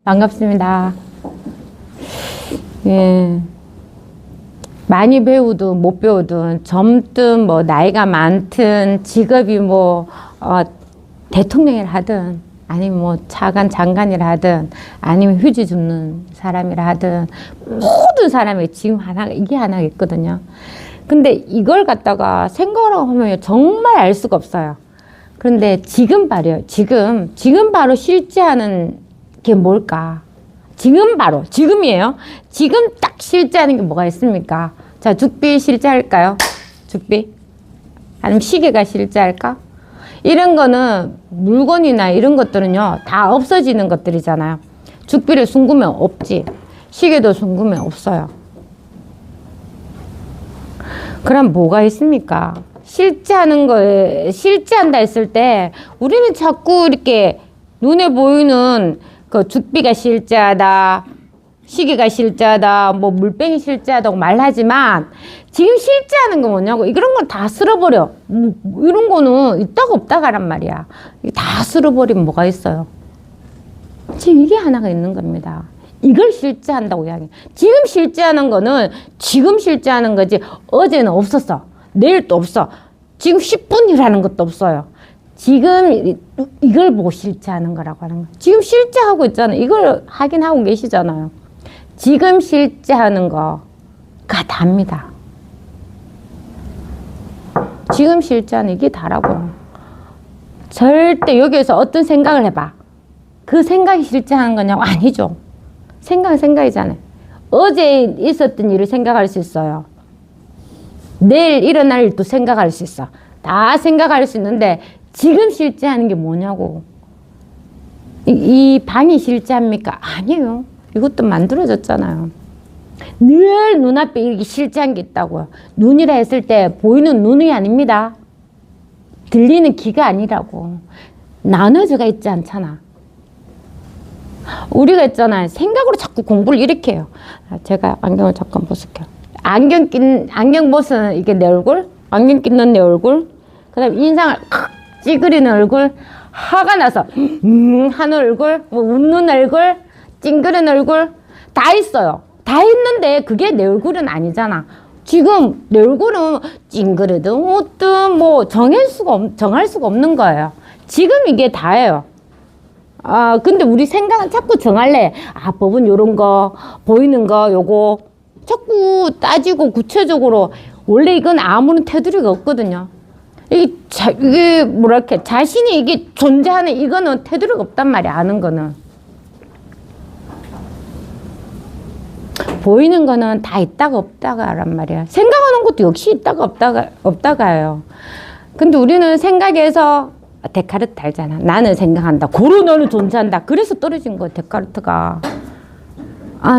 반갑습니다. 예. 많이 배우든 못 배우든 젊든 뭐 나이가 많든 직업이 대통령이라 하든 아니면 뭐 차관 장관이라 하든 아니면 휴지 줍는 사람이라 하든 모든 사람이 지금 이게 하나가 있거든요. 근데 이걸 갖다가 생각을 하면 정말 알 수가 없어요. 그런데 지금 바로 실제하는 게 뭘까? 지금이에요. 지금 딱 실제하는 게 뭐가 있습니까? 자, 죽비 실제할까요? 죽비? 아니면 시계가 실제할까? 이런 거는 물건이나 이런 것들은요, 다 없어지는 것들이잖아요. 죽비를 숨기면 없지. 시계도 숨기면 없어요. 그럼 뭐가 있습니까? 실제한다 했을 때, 우리는 자꾸 이렇게 눈에 보이는 그 죽비가 실제하다, 시계가 실제하다, 뭐 물병이 실제하다고 말하지만 지금 실제하는 건 뭐냐고, 이런 건 다 쓸어버려. 이런 거는 있다가 없다가란 말이야. 다 쓸어버리면 뭐가 있어요? 지금 이게 하나가 있는 겁니다. 이걸 실제한다고 이야기해. 지금 실제하는 거는 지금 실제하는 거지 어제는 없었어. 내일 또 없어. 지금 10분이라는 것도 없어요. 지금 이걸 보고 실제하는 거라고 하는 거예요. 지금 실제하고 있잖아요. 이걸 확인하고 계시잖아요. 지금 실제하는 거가 답니다. 지금 실제하는 이게 다라고요. 절대 여기에서 어떤 생각을 해봐. 그 생각이 실제하는 거냐고? 아니죠. 생각은 생각이잖아요. 어제 있었던 일을 생각할 수 있어요. 내일 일어날 일도 생각할 수 있어. 다 생각할 수 있는데 지금 실제하는 게 뭐냐고. 이 방이 실제합니까? 아니에요. 이것도 만들어졌잖아요. 늘 눈앞에 이렇게 실제한 게 있다고요. 눈이라 했을 때 보이는 눈이 아닙니다. 들리는 귀가 아니라고. 나눠져가 있지 않잖아. 우리가 있잖아요. 생각으로 자꾸 공부를 이렇게 해요. 제가 안경을 잠깐 벗을게요. 안경 벗은 이게 내 얼굴, 안경 끼는 내 얼굴, 그 다음에 인상을 찌그리는 얼굴, 화가 나서 하는 얼굴, 뭐 웃는 얼굴, 찡그리는 얼굴 다 있어요. 다 있는데 그게 내 얼굴은 아니잖아. 지금 내 얼굴은 찡그리든 웃든 뭐 정할 수가 없는 거예요. 지금 이게 다예요. 근데 우리 생각은 자꾸 정할래. 법은 요런 거, 보이는 거, 요거. 자꾸 따지고 구체적으로. 원래 이건 아무런 테두리가 없거든요. 이게 뭐랄까, 자신이 이게 존재하는 이거는 테두리가 없단 말이야, 아는 거는. 보이는 거는 다 있다가 없다가란 말이야. 생각하는 것도 역시 있다가 없다가예요. 근데 우리는 생각에서 데카르트 알잖아. 나는 생각한다. 고로 너는 존재한다. 그래서 떨어진 거야, 데카르트가.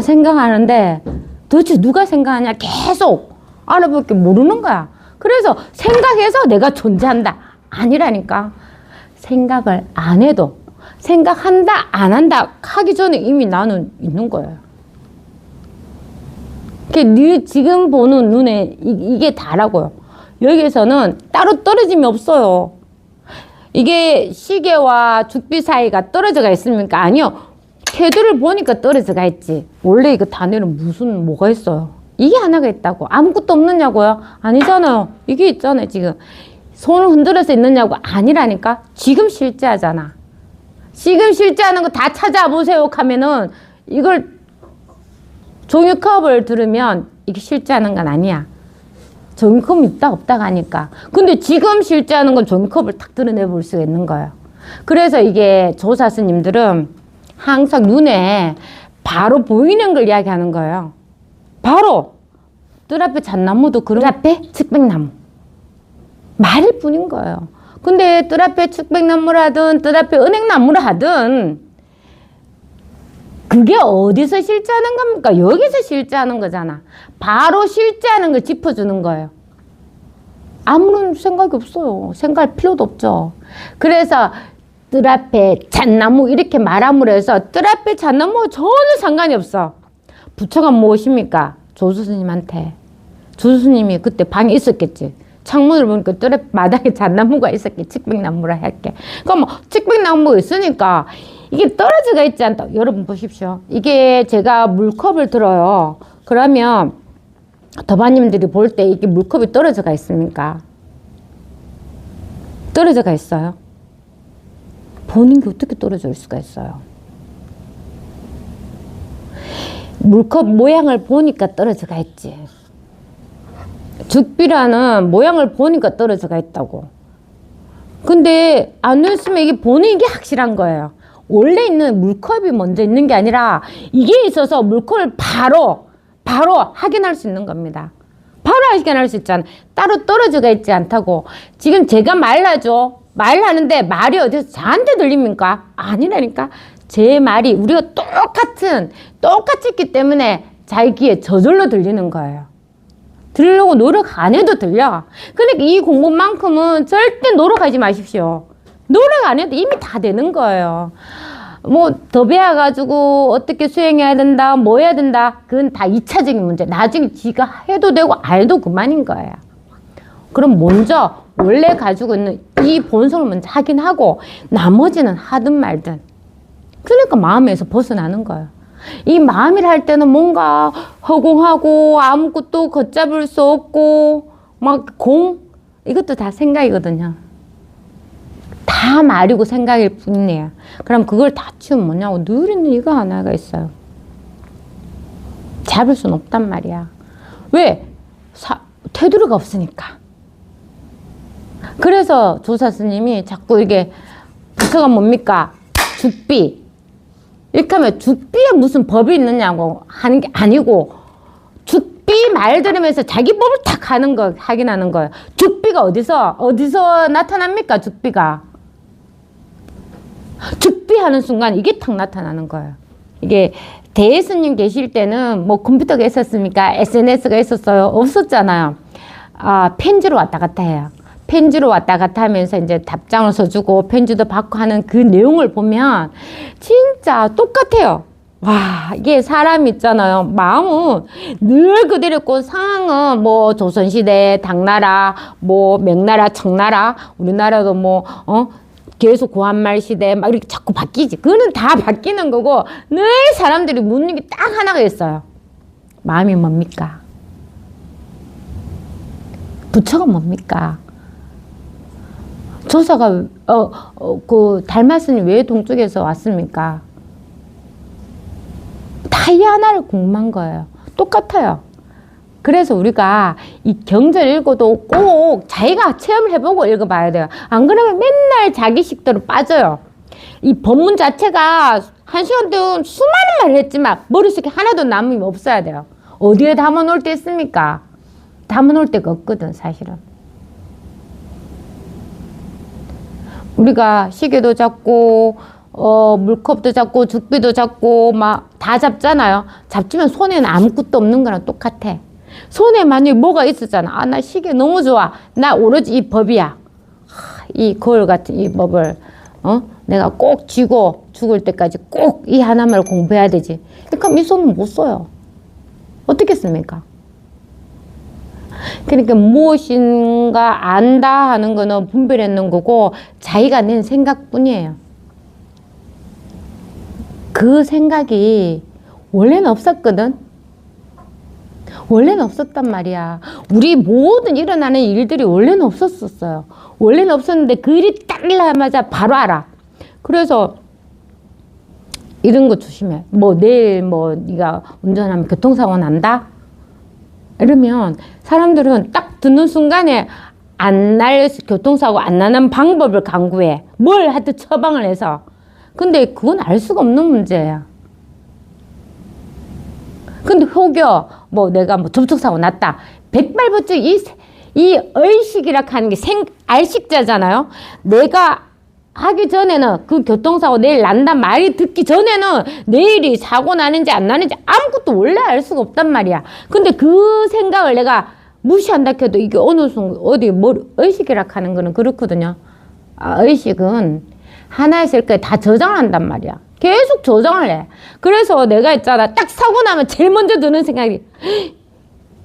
생각하는데 도대체 누가 생각하냐 계속 알아볼 게 모르는 거야. 그래서 생각해서 내가 존재한다. 아니라니까. 생각을 안 해도 생각한다, 안 한다 하기 전에 이미 나는 있는 거예요. 네 지금 보는 눈에 이게 다라고요. 여기에서는 따로 떨어짐이 없어요. 이게 시계와 죽비 사이가 떨어져가 있습니까? 아니요. 테두리를 보니까 떨어져가 있지. 원래 이거 단에는 뭐가 있어요? 이게 하나가 있다고. 아무것도 없느냐고요? 아니잖아요. 이게 있잖아요, 지금. 손을 흔들어서 있느냐고? 아니라니까? 지금 실제하잖아. 지금 실제하는 거 다 찾아보세요 하면은 이걸 종이컵을 들으면 이게 실제하는 건 아니야. 종이컵은 있다 없다가 하니까. 근데 지금 실제하는 건 종이컵을 탁 드러내 볼 수가 있는 거예요. 그래서 이게 조사 스님들은 항상 눈에 바로 보이는 걸 이야기하는 거예요. 바로 뜰 앞에 잣나무도 뜰 앞에 측백나무 말일 뿐인 거예요. 근데 뜰 앞에 측백나무라 하든 뜰 앞에 은행나무라 하든 그게 어디서 실제하는 겁니까? 여기서 실제하는 거잖아. 바로 실제하는 걸 짚어주는 거예요. 아무런 생각이 없어요. 생각할 필요도 없죠. 그래서 뜰 앞에 잣나무 이렇게 말함으로 해서 뜰 앞에 잣나무와 전혀 상관이 없어. 부처가 무엇입니까? 조수스님한테. 조수스님이 그때 방에 있었겠지. 창문을 보니까 뜰 앞 마당에 잣나무가 있었겠지. 측백나무라 할게. 그럼 측백나무가 있으니까 이게 떨어져가 있지 않다. 여러분 보십시오. 이게 제가 물컵을 들어요. 그러면 더바님들이 볼 때 이게 물컵이 떨어져가 있습니까? 떨어져가 있어요? 보는 게 어떻게 떨어질 수가 있어요? 물컵 모양을 보니까 떨어져가 있지. 죽비라는 모양을 보니까 떨어져가 있다고. 근데 안 넣었으면 이게 보는 게 확실한 거예요. 원래 있는 물컵이 먼저 있는 게 아니라 이게 있어서 물컵을 바로 확인할 수 있는 겁니다. 바로 확인할 수 있잖아. 따로 떨어져가 있지 않다고. 지금 제가 말하죠. 말하는데 말이 어디서 저한테 들립니까? 아니라니까. 제 말이 우리가 똑같이 했기 때문에 자기 귀에 저절로 들리는 거예요. 들으려고 노력 안 해도 들려. 그러니까 이 공부만큼은 절대 노력하지 마십시오. 노력 안 해도 이미 다 되는 거예요. 뭐 더 배워가지고 어떻게 수행해야 된다, 뭐 해야 된다, 그건 다 2차적인 문제. 나중에 지가 해도 되고 안 해도 그만인 거예요. 그럼 먼저 원래 가지고 있는 이 본성을 먼저 확인하고 나머지는 하든 말든. 그러니까 마음에서 벗어나는 거예요. 이 마음이라 할 때는 뭔가 허공하고 아무것도 걷잡을 수 없고 막 이것도 다 생각이거든요. 다 말이고 생각일 뿐이에요. 그럼 그걸 다 치우면 뭐냐고. 늘 있는 이거 하나가 있어요. 잡을 수는 없단 말이야. 왜? 테두리가 없으니까. 그래서 조사 스님이 자꾸 이게 부처가 뭡니까? 죽비. 이렇게 하면 죽비에 무슨 법이 있느냐고 하는 게 아니고 죽비 말 들으면서 자기 법을 탁 하는 거, 확인하는 거예요. 죽비가 어디서 나타납니까? 죽비가. 죽비 하는 순간 이게 탁 나타나는 거예요. 이게 대예스님 계실 때는 뭐 컴퓨터가 있었습니까? SNS가 있었어요? 없었잖아요. 편지로 왔다 갔다 해요. 편지로 왔다 갔다 하면서 이제 답장을 써주고 편지도 받고 하는 그 내용을 보면 진짜 똑같아요. 와, 이게 사람 있잖아요. 마음은 늘 그대로 있고 상황은 뭐 조선시대, 당나라, 뭐 명나라, 청나라, 우리나라도 계속 고한말 시대 막 이렇게 자꾸 바뀌지. 그거는 다 바뀌는 거고 늘 사람들이 묻는 게 딱 하나가 있어요. 마음이 뭡니까? 부처가 뭡니까? 조사가 그 달마스님 왜 동쪽에서 왔습니까? 다 이 하나를 궁금한 거예요. 똑같아요. 그래서 우리가 이 경전 읽어도 꼭 자기가 체험을 해보고 읽어봐야 돼요. 안 그러면 맨날 자기 식대로 빠져요. 이 법문 자체가 1시간 동안 수많은 말을 했지만 머릿속에 하나도 남음이 없어야 돼요. 어디에 담아놓을 때 있습니까? 담아놓을 데가 없거든, 사실은. 우리가 시계도 잡고 물컵도 잡고 죽비도 잡고 막 다 잡잖아요. 잡지만 손에는 아무것도 없는 거랑 똑같아. 손에 만약에 뭐가 있었잖아. 나 시계 너무 좋아. 나 오로지 이 법이야. 이 거울 같은 이 법을 내가 꼭 쥐고 죽을 때까지 꼭 이 하나만 공부해야 되지. 그러니까 이 손은 못 써요. 어떻게 씁니까? 그러니까 무엇인가 안다 하는 거는 분별했는 거고 자기가 낸 생각뿐이에요. 그 생각이 원래는 없었거든. 원래는 없었단 말이야. 우리 모든 일어나는 일들이 원래는 없었어요. 원래는 없었는데 그 일이 딱 일어나자마자 바로 알아. 그래서 이런 거 조심해. 내일 네가 운전하면 교통사고 난다? 이러면 사람들은 딱 듣는 순간에 교통사고 안 나는 방법을 강구해. 뭘 하여튼 처방을 해서. 근데 그건 알 수가 없는 문제야. 근데 혹여 내가 접촉사고 났다. 백발부쩍 이 의식이라 하는 게 알식자잖아요. 내가 하기 전에는 그 교통사고 내일 난다 말이 듣기 전에는 내일이 사고 나는지 안 나는지 아무것도 원래 알 수가 없단 말이야. 근데 그 생각을 내가 무시한다 해도 이게 어느 순간 의식이라 하는 거는 그렇거든요. 의식은 하나 있을 거에 다 저장을 한단 말이야. 계속 저장을 해. 그래서 내가 있잖아. 딱 사고 나면 제일 먼저 드는 생각이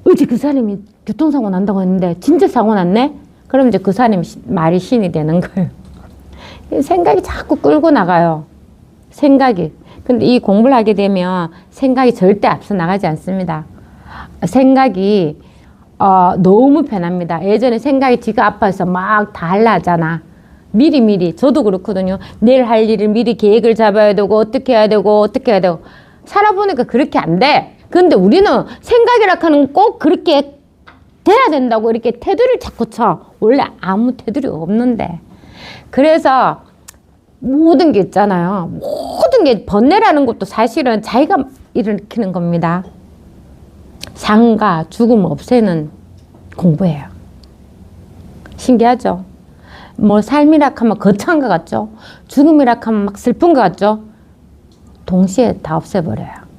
어제 그 사람이 교통사고 난다고 했는데 진짜 사고 났네? 그럼 이제 그 사람이 말이 신이 되는 거예요. 생각이 자꾸 끌고 나가요. 생각이. 근데 이 공부를 하게 되면 생각이 절대 앞서 나가지 않습니다. 생각이 너무 편합니다. 예전에 생각이 지가 아파서 막 다 하려 하잖아. 미리 저도 그렇거든요. 내일 할 일을 미리 계획을 잡아야 되고 어떻게 해야 되고 어떻게 해야 되고 살아보니까 그렇게 안 돼. 근데 우리는 생각이라 하는 꼭 그렇게 돼야 된다고 이렇게 테두리를 자꾸 쳐. 원래 아무 테두리 없는데. 그래서 모든 게 있잖아요. 모든 게 번뇌라는 것도 사실은 자기가 일으키는 겁니다. 상과 죽음 없애는 공부예요. 신기하죠? 뭐 삶이라 하면 거창한 것 같죠? 죽음이라 하면 막 슬픈 것 같죠? 동시에 다 없애버려요.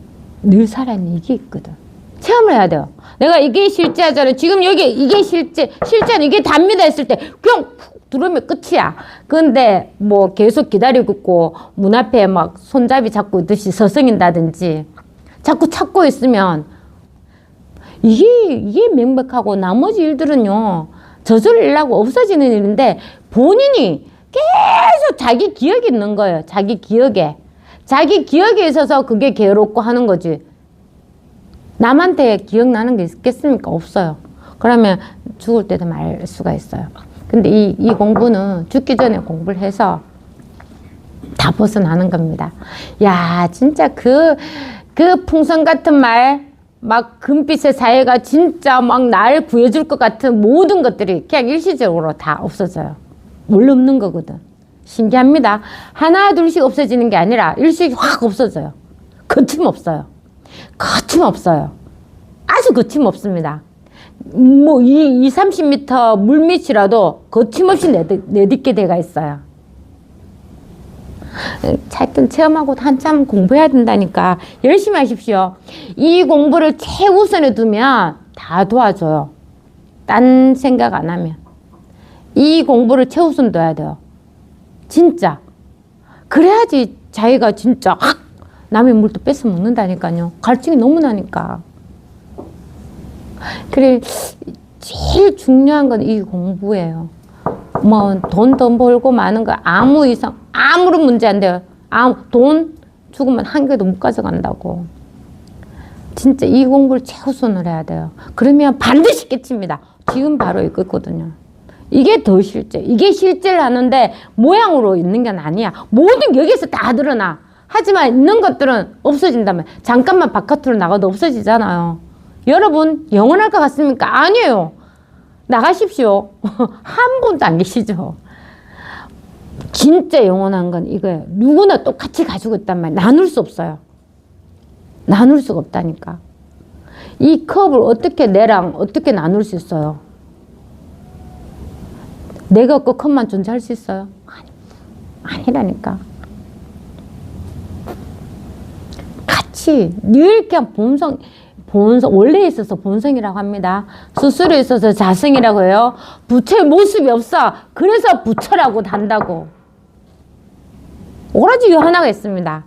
늘 살아있는 이게 있거든. 체험을 해야 돼요. 내가 이게 실제하잖아요. 지금 여기 이게 실제는 이게 답니다 했을 때 그냥 푹 들어오면 끝이야. 근데 뭐 계속 기다리고 있고 문 앞에 막 손잡이 잡고 있듯이 서성인다든지 자꾸 찾고 있으면 이게 명백하고 나머지 일들은요. 저절로 일하고 없어지는 일인데 본인이 계속 자기 기억이 있는 거예요. 자기 기억에 있어서 그게 괴롭고 하는 거지. 남한테 기억나는 게 있겠습니까? 없어요. 그러면 죽을 때도 말 수가 있어요. 근데 이 공부는 죽기 전에 공부를 해서 다 벗어나는 겁니다. 야, 진짜 그 풍선 같은 말, 막 금빛의 사회가 진짜 막 날 구해줄 것 같은 모든 것들이 그냥 일시적으로 다 없어져요. 원래 없는 거거든. 신기합니다. 하나, 둘씩 없어지는 게 아니라 일시 확 없어져요. 거침없어요. 거침없어요. 아주 거침없습니다. 뭐 30m 물밑이라도 거침없이 내딛게 돼가 있어요. 하여튼 체험하고 한참 공부해야 된다니까 열심히 하십시오. 이 공부를 최우선에 두면 다 도와줘요. 딴 생각 안 하면. 이 공부를 최우선 둬야 돼요. 진짜. 그래야지 자기가 진짜 확 남의 물도 뺏어 먹는다니까요. 갈증이 너무 나니까. 그래, 제일 중요한 건 이 공부예요. 뭐 돈 더 벌고 많은 거 아무 이상 아무런 문제 안 돼요. 돈 죽으면 한 개도 못 가져간다고. 진짜 이 공부를 최우선으로 해야 돼요. 그러면 반드시 깨칩니다. 지금 바로 이거 있거든요. 이게 더 실제. 이게 실제를 하는데 모양으로 있는 게 아니야. 모든 여기서 다 드러나. 하지만 있는 것들은 없어진다면 잠깐만 바깥으로 나가도 없어지잖아요. 여러분 영원할 것 같습니까? 아니에요. 나가십시오. 한 분도 안 계시죠. 진짜 영원한 건 이거예요. 누구나 똑같이 가지고 있단 말이에요. 나눌 수 없어요. 나눌 수가 없다니까. 이 컵을 어떻게 내랑 어떻게 나눌 수 있어요? 내가 없고 컵만 존재할 수 있어요? 아니라니까. 같이 늘 그냥 본성 원래 있어서 본성이라고 합니다. 스스로 있어서 자성이라고 해요. 부처의 모습이 없어. 그래서 부처라고 한다고. 오로지 이 하나가 있습니다.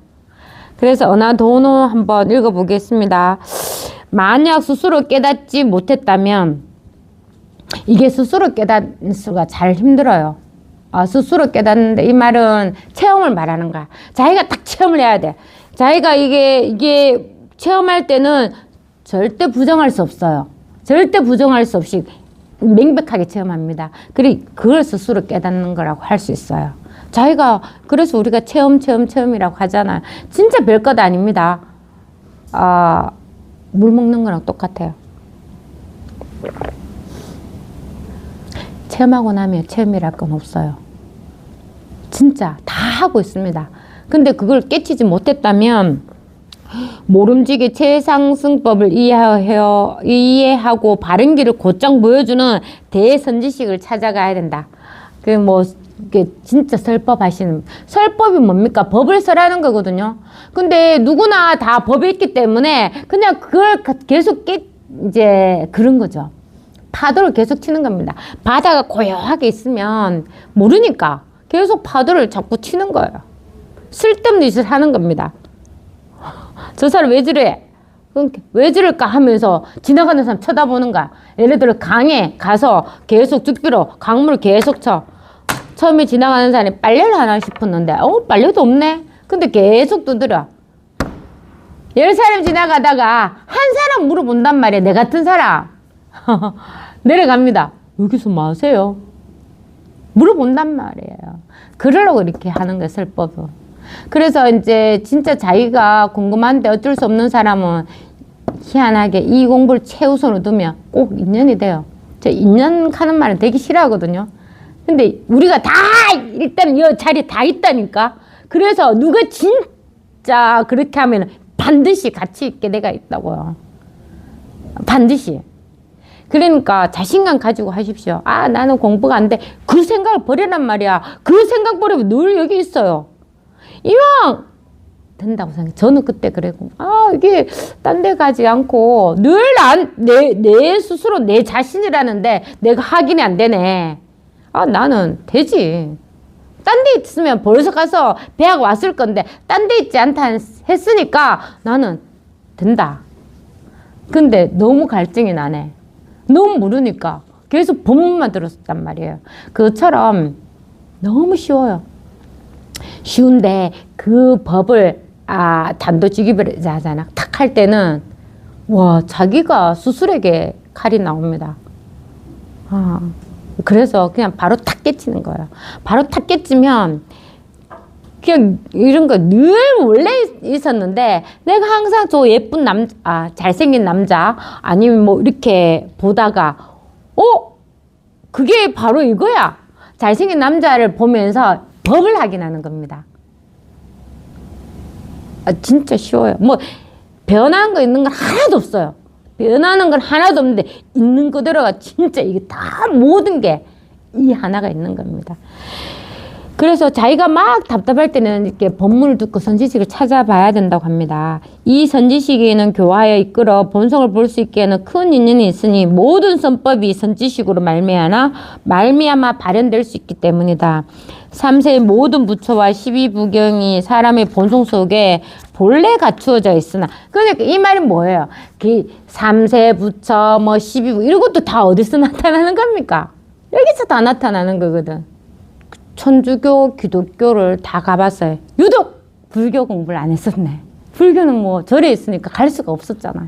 그래서 어나도노 한번 읽어보겠습니다. 만약 스스로 깨닫지 못했다면 이게 스스로 깨닫는 수가 잘 힘들어요. 스스로 깨닫는데 이 말은 체험을 말하는 거야. 자기가 딱 체험을 해야 돼. 자기가 이게 체험할 때는 절대 부정할 수 없어요. 절대 부정할 수 없이 명백하게 체험합니다. 그걸 스스로 깨닫는 거라고 할 수 있어요. 자기가 그래서 우리가 체험이라고 하잖아요. 진짜 별것 아닙니다. 물 먹는 거랑 똑같아요. 체험하고 나면 체험이랄 건 없어요. 진짜 다 하고 있습니다. 근데 그걸 깨치지 못했다면 모름지기 최상승법을 이해하고 바른 길을 곧장 보여주는 대선지식을 찾아가야 된다. 이게 진짜 설법이 뭡니까? 법을 설하는 거거든요. 근데 누구나 다 법이 있기 때문에 그냥 그걸 계속 이제 그런 거죠. 파도를 계속 치는 겁니다. 바다가 고요하게 있으면 모르니까 계속 파도를 자꾸 치는 거예요. 쓸데없는 짓을 하는 겁니다. 저 사람 왜 저래? 왜 저럴까 하면서 지나가는 사람 쳐다보는 거야. 예를 들어 강에 가서 계속 죽비로 강물을 계속 쳐. 처음에 지나가는 사람이 빨래를 하나 싶었는데 빨래도 없네. 근데 계속 두드려. 10사람 지나가다가 한 사람 물어본단 말이야. 내 같은 사람. 내려갑니다. 여기서 뭐 하세요? 물어본단 말이에요. 그러려고 이렇게 하는 거예요, 설법은. 그래서 이제 진짜 자기가 궁금한데 어쩔 수 없는 사람은 희한하게 이 공부를 최우선으로 두면 꼭 인연이 돼요. 저 인연 하는 말은 되게 싫어하거든요. 근데 우리가 다 일단 이 자리에 다 있다니까. 그래서 누가 진짜 그렇게 하면 반드시 같이 있게 내가 있다고요. 반드시. 그러니까 자신감 가지고 하십시오. 아, 나는 공부가 안 돼. 그 생각을 버리란 말이야. 그 생각 버리면 늘 여기 있어요. 이왕 된다고 생각해. 저는 그때 그랬고, 아, 이게 딴 데 가지 않고 늘 내 스스로 내 자신이라는데 내가 확인이 안 되네. 아, 나는 되지. 딴 데 있으면 벌써 가서 배학 왔을 건데 딴 데 있지 않다 했으니까 나는 된다. 근데 너무 갈증이 나네. 너무 모르니까 계속 법문만 들었단 말이에요. 그것처럼 너무 쉬워요. 쉬운데 그 법을 단도직입을 하잖아. 탁 할 때는 와, 자기가 스스로에게 칼이 나옵니다. 그래서 그냥 바로 탁 깨치는 거예요. 바로 탁 깨치면 그냥 이런 거 늘 원래 있었는데 내가 항상 저 예쁜 잘생긴 남자 아니면 뭐 이렇게 보다가 그게 바로 이거야. 잘생긴 남자를 보면서 법을 확인하는 겁니다. 진짜 쉬워요. 뭐 변한 거 있는 건 하나도 없어요. 변하는 건 하나도 없는데 있는 그대로가 진짜 이게 다 모든 게 이 하나가 있는 겁니다. 그래서 자기가 막 답답할 때는 이렇게 법문을 듣고 선지식을 찾아봐야 된다고 합니다. 이 선지식에는 교화에 이끌어 본성을 볼 수 있게 하는 큰 인연이 있으니 모든 선법이 선지식으로 말미암아 발현될 수 있기 때문이다. 3세의 모든 부처와 12부경이 사람의 본성 속에 본래 갖추어져 있으나, 그러니까 이 말은 뭐예요? 3세 부처, 12부 이런 것도 다 어디서 나타나는 겁니까? 여기서 다 나타나는 거거든. 천주교, 기독교를 다 가봤어요. 유독 불교 공부를 안 했었네. 불교는 뭐 절에 있으니까 갈 수가 없었잖아요.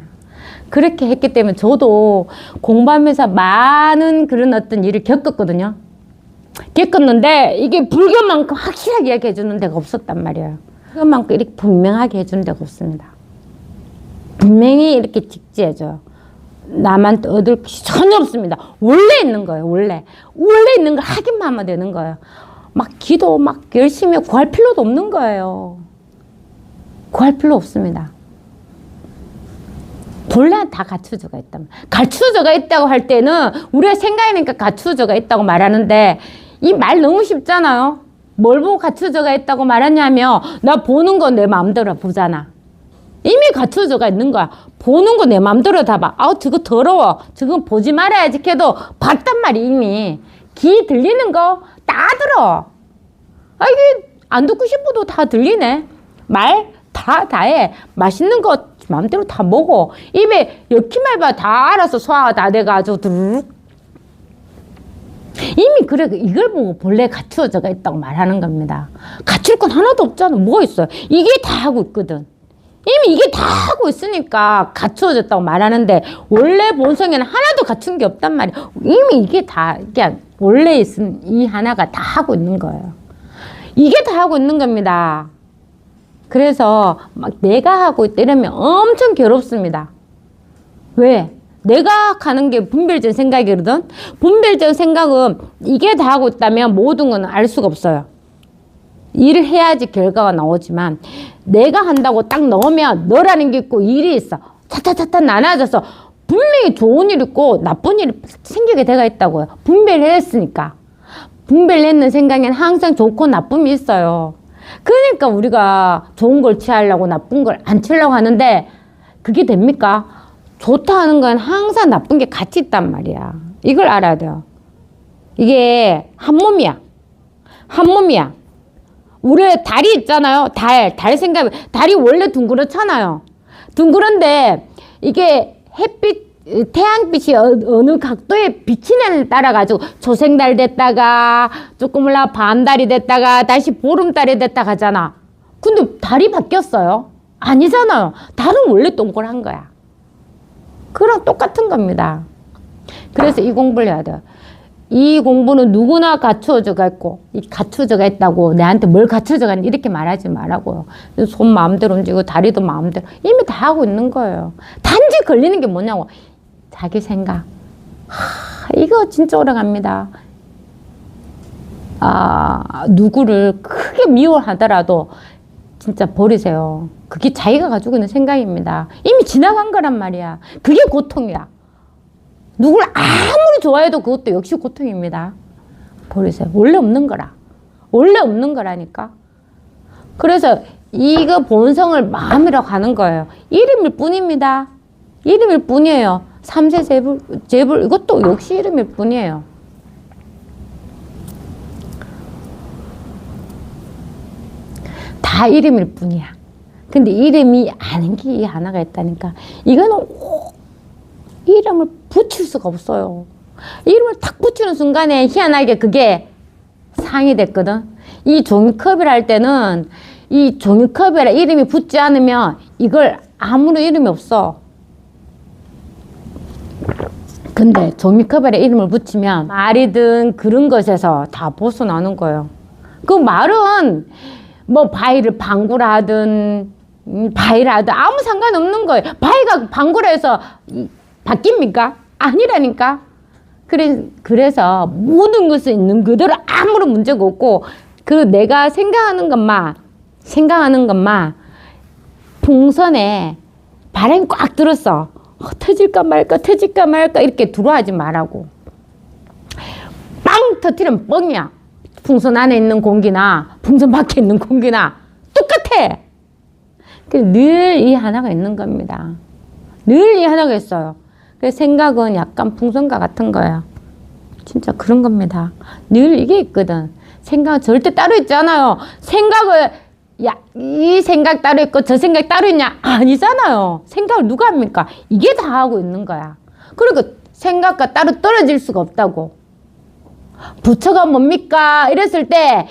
그렇게 했기 때문에 저도 공부하면서 많은 그런 어떤 일을 겪었거든요. 겪었는데 이게 불교만큼 확실하게 이야기해 주는 데가 없었단 말이에요. 그만큼 이렇게 분명하게 해주는 데가 없습니다. 분명히 이렇게 직지해줘요. 남한테 얻을 것이 전혀 없습니다. 원래 있는 거예요. 원래 있는 걸 확인만 하면 되는 거예요. 막 기도 막 열심히 구할 필요도 없는 거예요. 구할 필요 없습니다. 본래 다 갖추어져가 있단 말이에요. 갖추어져가 있다고 할 때는 우리가 생각하니까 갖추어져가 있다고 말하는데 이 말 너무 쉽잖아요. 뭘 보고 갖추어져가 있다고 말하냐면 나 보는 건 내 마음대로 보잖아. 이미 갖추어져가 있는 거야. 보는 거 내 마음대로 다 봐. 저거 더러워. 저건 보지 말아야지 해도 봤단 말이야. 이미 귀 들리는 거 다 들어. 이게 안 듣고 싶어도 다 들리네. 말 다 해. 맛있는 거 마음대로 다 먹어. 입에 엮기만 해봐 다 알아서 소화가 다 돼가지고 드르륵. 이미 그래 이걸 보고 본래 갖추어져가 있다고 말하는 겁니다. 갖출 건 하나도 없잖아. 뭐가 있어요? 이게 다 하고 있거든. 이미 이게 다 하고 있으니까 갖추어졌다고 말하는데 원래 본성에는 하나도 갖춘 게 없단 말이야. 이미 이게 다 그냥 원래 있은 이 하나가 다 하고 있는 거예요. 이게 다 하고 있는 겁니다. 그래서 막 내가 하고 있다 이러면 엄청 괴롭습니다. 왜? 내가 가는 게 분별적 생각이거든. 분별적 생각은 이게 다 하고 있다면 모든 건 알 수가 없어요. 일을 해야지 결과가 나오지만 내가 한다고 딱 넣으면 너라는 게 있고 일이 있어. 차차차차 나눠져서 분명히 좋은 일 있고 나쁜 일이 생기게 돼가 있다고요. 분별했으니까. 분별했는 생각에는 항상 좋고 나쁨이 있어요. 그러니까 우리가 좋은 걸 취하려고 나쁜 걸 안 취하려고 하는데 그게 됩니까? 좋다 하는 건 항상 나쁜 게 같이 있단 말이야. 이걸 알아야 돼요. 이게 한 몸이야. 한 몸이야. 우리 달이 있잖아요. 달 생각, 달이 원래 둥그렇잖아요. 둥그런데 이게 태양빛이 어느 각도에 비치냐에 따라가지고 초생달 됐다가 조금 올라 반달이 됐다가 다시 보름달이 됐다가 하잖아. 근데 달이 바뀌었어요? 아니잖아요. 달은 원래 동그란 거야. 그랑 똑같은 겁니다. 그래서 이 공부를 해야 돼요. 이 공부는 누구나 갖추어져가 있고, 갖추어져가 있다고 내한테 뭘 갖추어져가 있는지 이렇게 말하지 말라고요. 손 마음대로 움직이고 다리도 마음대로 이미 다 하고 있는 거예요. 단지 걸리는 게 뭐냐고. 자기 생각. 이거 진짜 오래 갑니다. 누구를 크게 미워하더라도 진짜 버리세요. 그게 자기가 가지고 있는 생각입니다. 이미 지나간 거란 말이야. 그게 고통이야. 누굴 아무리 좋아해도 그것도 역시 고통입니다. 버리세요. 원래 없는 거라. 원래 없는 거라니까. 그래서 이거 본성을 마음이라고 하는 거예요. 이름일 뿐입니다. 이름일 뿐이에요. 삼세 재불 이것도 역시 이름일 뿐이에요. 다 이름일 뿐이야. 근데 이름이 아닌 게 하나가 있다니까. 이거는 이름을 붙일 수가 없어요. 이름을 탁 붙이는 순간에 희한하게 그게 상이 됐거든. 이 종이컵이라 할 때는 이 종이컵이라 이름이 붙지 않으면 이걸 아무런 이름이 없어. 근데 종이컵에 이름을 붙이면 말이든 그런 것에서 다 벗어나는 거예요. 그 말은 뭐 바위를 방구라 하든 바위라 하든 아무 상관없는 거예요. 바위가 방구라 해서 바뀝니까? 아니라니까. 그래서 모든 것은 있는 그대로 아무런 문제가 없고, 내가 생각하는 것만 풍선에 바람이 꽉 들었어. 터질까 말까 이렇게 두려워하지 말라고. 빵 터뜨리면 뻥이야. 풍선 안에 있는 공기나 풍선 밖에 있는 공기나 똑같아. 늘 이 하나가 있는 겁니다. 늘 이 하나가 있어요. 그래서 생각은 약간 풍선과 같은 거예요. 진짜 그런 겁니다. 늘 이게 있거든. 생각은 절대 따로 있지 않아요. 생각을 이 생각 따로 있고 저 생각 따로 있냐? 아니잖아요. 생각을 누가 합니까? 이게 다 하고 있는 거야. 그러니까 생각과 따로 떨어질 수가 없다고. 부처가 뭡니까? 이랬을 때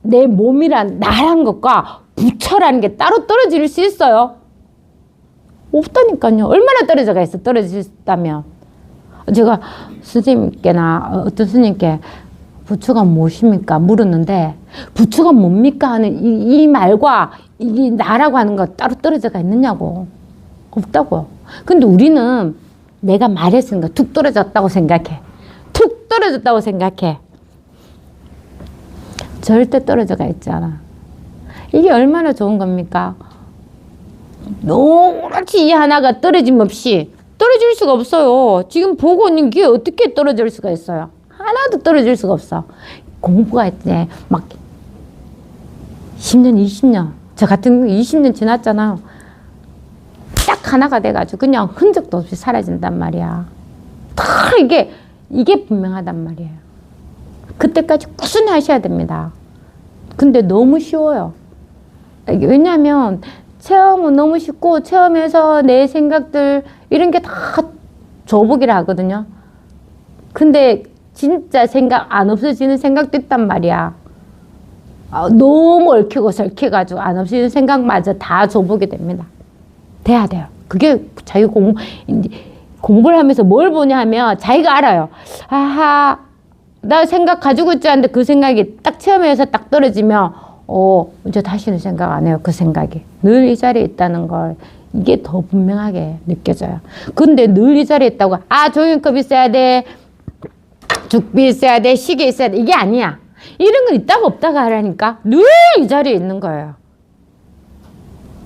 내 몸이란 나란 것과 부처라는 게 따로 떨어질 수 있어요? 없다니까요. 얼마나 떨어져가 있어. 떨어졌다면. 제가 스님께나 어떤 스님께 부처가 무엇입니까? 물었는데 부처가 뭡니까? 하는 이 말과 이 나라고 하는 거 따로 떨어져가 있느냐고. 없다고. 근데 우리는 내가 말했으니까 툭 떨어졌다고 생각해. 툭 떨어졌다고 생각해. 절대 떨어져가 있잖아. 이게 얼마나 좋은 겁니까? 노랗게 이 하나가 떨어짐 없이 떨어질 수가 없어요. 지금 보고 있는 게 어떻게 떨어질 수가 있어요? 하나도 떨어질 수가 없어. 공부가 이제 막 10년, 20년, 저 같은 20년 지났잖아요. 딱 하나가 돼가지고 그냥 흔적도 없이 사라진단 말이야. 다 이게 분명하단 말이에요. 그때까지 꾸준히 하셔야 됩니다. 근데 너무 쉬워요. 왜냐하면 체험은 너무 쉽고 체험에서 내 생각들 이런 게 다 조복이라 하거든요. 근데 진짜 생각 안 없어지는 생각도 있단 말이야. 너무 얽히고 설켜가지고 안 없어지는 생각마저 다 조복이 됩니다. 돼야 돼요. 그게 자기 공부를 하면서 뭘 보냐 하면 자기가 알아요. 아하, 나 생각 가지고 있지 않는데 그 생각이 딱 체험에서 딱 떨어지면 이제 다시는 생각 안 해요. 그 생각이. 늘 이 자리에 있다는 걸 이게 더 분명하게 느껴져요. 근데 늘 이 자리에 있다고 종이컵 있어야 돼. 죽비 있어야 돼. 시계 있어야 돼. 이게 아니야. 이런 건 있다가 없다가 하라니까. 늘 이 자리에 있는 거예요.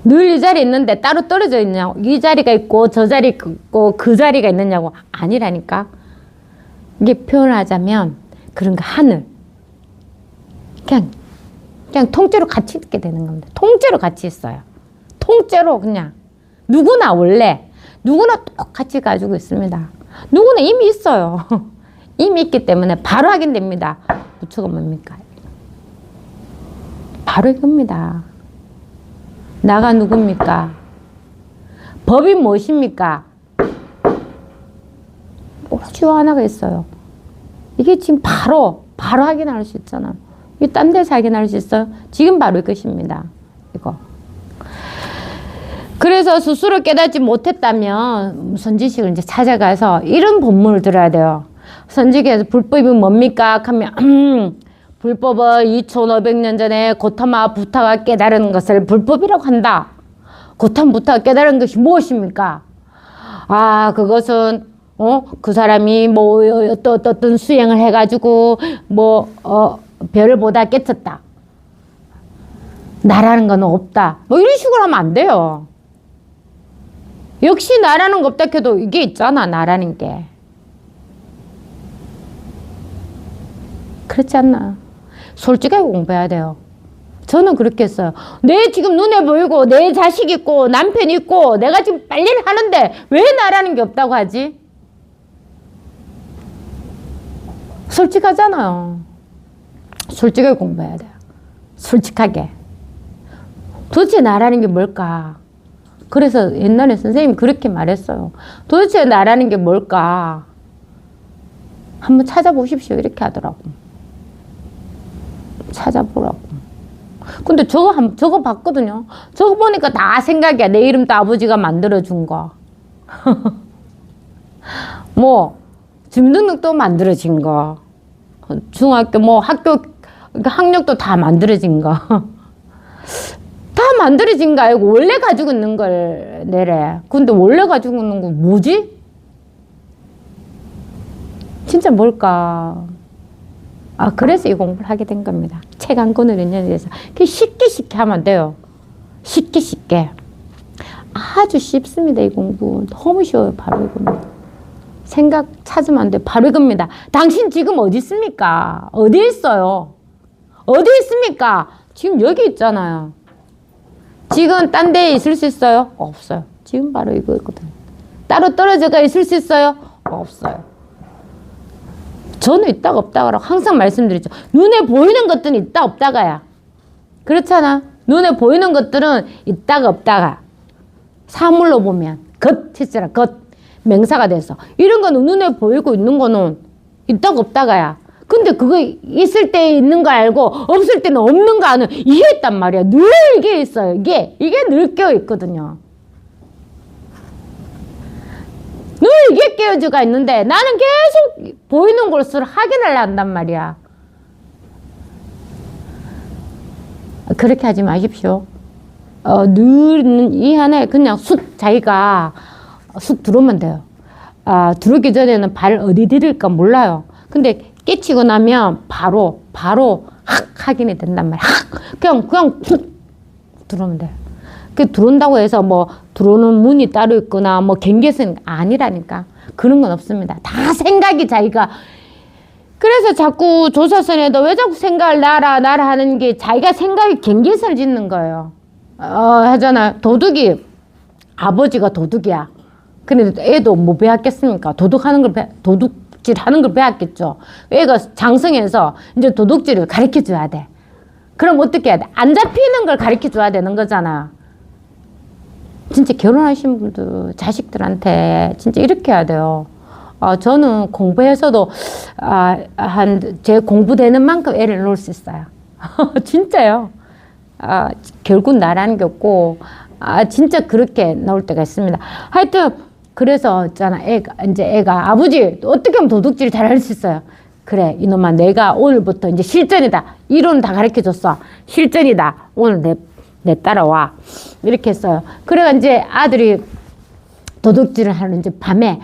늘 이 자리에 있는데 따로 떨어져 있냐고. 이 자리가 있고 저 자리 있고 그 자리가 있느냐고. 아니라니까. 이게 표현하자면 그런 거 하늘. 그냥 통째로 같이 있게 되는 겁니다. 통째로 같이 있어요. 통째로 그냥. 누구나 원래 누구나 똑같이 가지고 있습니다. 누구나 이미 있어요. 이미 있기 때문에 바로 확인됩니다. 부처가 뭡니까? 바로 이겁니다. 나가 누굽니까? 법이 무엇입니까? 오직 하나가 있어요. 이게 지금 바로 확인할 수 있잖아요. 이 딴 데서 확인할 수 있어요? 지금 바로 이것입니다. 이거. 그래서 스스로 깨닫지 못했다면 선지식을 이제 찾아가서 이런 본문을 들어야 돼요. 선지기에서 불법이 뭡니까? 하면 불법은 2500년 전에 고타마 부타가 깨달은 것을 불법이라고 한다. 고타마 부타가 깨달은 것이 무엇입니까? 아, 그것은 그 사람이 뭐 어떤 수행을 해가지고 별을 보다 깨쳤다. 나라는 건 없다. 뭐 이런 식으로 하면 안 돼요. 역시 나라는 거 없다 해도 이게 있잖아, 나라는 게. 그렇지 않나? 솔직하게 공부해야 돼요. 저는 그렇게 했어요. 내 지금 눈에 보이고 내 자식 있고 남편 있고 내가 지금 빨리를 하는데 왜 나라는 게 없다고 하지? 솔직하잖아요. 솔직하게 공부해야 돼요. 솔직하게. 도대체 나라는 게 뭘까? 그래서 옛날에 선생님이 그렇게 말했어요. 도대체 나라는 게 뭘까? 한번 찾아보십시오. 이렇게 하더라고. 찾아보라고. 근데 저거 봤거든요. 저거 보니까 다 생각이야. 내 이름도 아버지가 만들어준 거. 뭐, 주민등록도 만들어진 거. 중학교, 학력도 다 만들어진 거. 다 만들어진 거 알고 원래 가지고 있는 걸 내래. 근데 원래 가지고 있는 거 뭐지? 진짜 뭘까? 아, 그래서 이 공부를 하게 된 겁니다. 책 한 권을 인연해서. 쉽게 하면 돼요. 쉽게. 아주 쉽습니다, 이 공부. 너무 쉬워요, 바로 이겁니다. 생각 찾으면 안 돼요. 바로 이겁니다. 당신 지금 어디 있습니까? 어디 있어요? 어디 있습니까? 지금 여기 있잖아요. 지금 딴 데에 있을 수 있어요? 없어요. 지금 바로 이거거든요. 따로 떨어져가 있을 수 있어요? 없어요. 저는 있다가 없다가라고 항상 말씀드리죠. 눈에 보이는 것들은 있다 없다가야. 그렇잖아. 눈에 보이는 것들은 있다가 없다가. 사물로 보면 것 했잖아. 것. 명사가 돼서. 이런 거는 눈에 보이고 있는 거는 있다가 없다가야. 근데 그거 있을 때 있는 거 알고 없을 때는 없는 거 아는 이게 있단 말이야. 늘 이게 있어요. 이게 늘 껴 있거든요. 늘 이게 깨어져가 있는데 나는 계속 보이는 것을 확인을 한단 말이야. 그렇게 하지 마십시오. 늘 이 하나에 그냥 자기가 쑥 들어오면 돼요. 들어오기 전에는 발 어디 디딜까 몰라요. 근데 깨치고 나면 바로 확 확인이 된단 말이야. 그냥 훅 들어오면 돼요. 그 들어온다고 해서 뭐 들어오는 문이 따로 있거나 뭐 경계선 아니라니까. 그런 건 없습니다. 다 생각이 자기가. 그래서 자꾸 조사선에도 왜 자꾸 생각을 나라 하는 게 자기가 생각이 경계선을 짓는 거예요. 하잖아. 도둑이 아버지가 도둑이야. 근데 애도 뭐 배웠겠습니까? 도둑질 하는 걸 배웠겠죠. 애가 장성해서 이제 도둑질을 가르쳐 줘야 돼. 그럼 어떻게 해야 돼? 안 잡히는 걸 가르쳐 줘야 되는 거잖아. 진짜 결혼하신 분들 자식들한테 진짜 이렇게 해야 돼요. 저는 공부해서도 제 공부되는 만큼 애를 놓을 수 있어요. 진짜요. 결국 나라는 게 없고 진짜 그렇게 나올 때가 있습니다. 하여튼 그래서 있잖아. 애가 아버지 어떻게 하면 도둑질 잘할 수 있어요? 그래 이놈아 내가 오늘부터 이제 실전이다. 이론 다 가르쳐 줬어. 실전이다. 오늘 내 따라와. 이렇게 했어요. 그래가 이제 아들이 도둑질을 하는 이제 밤에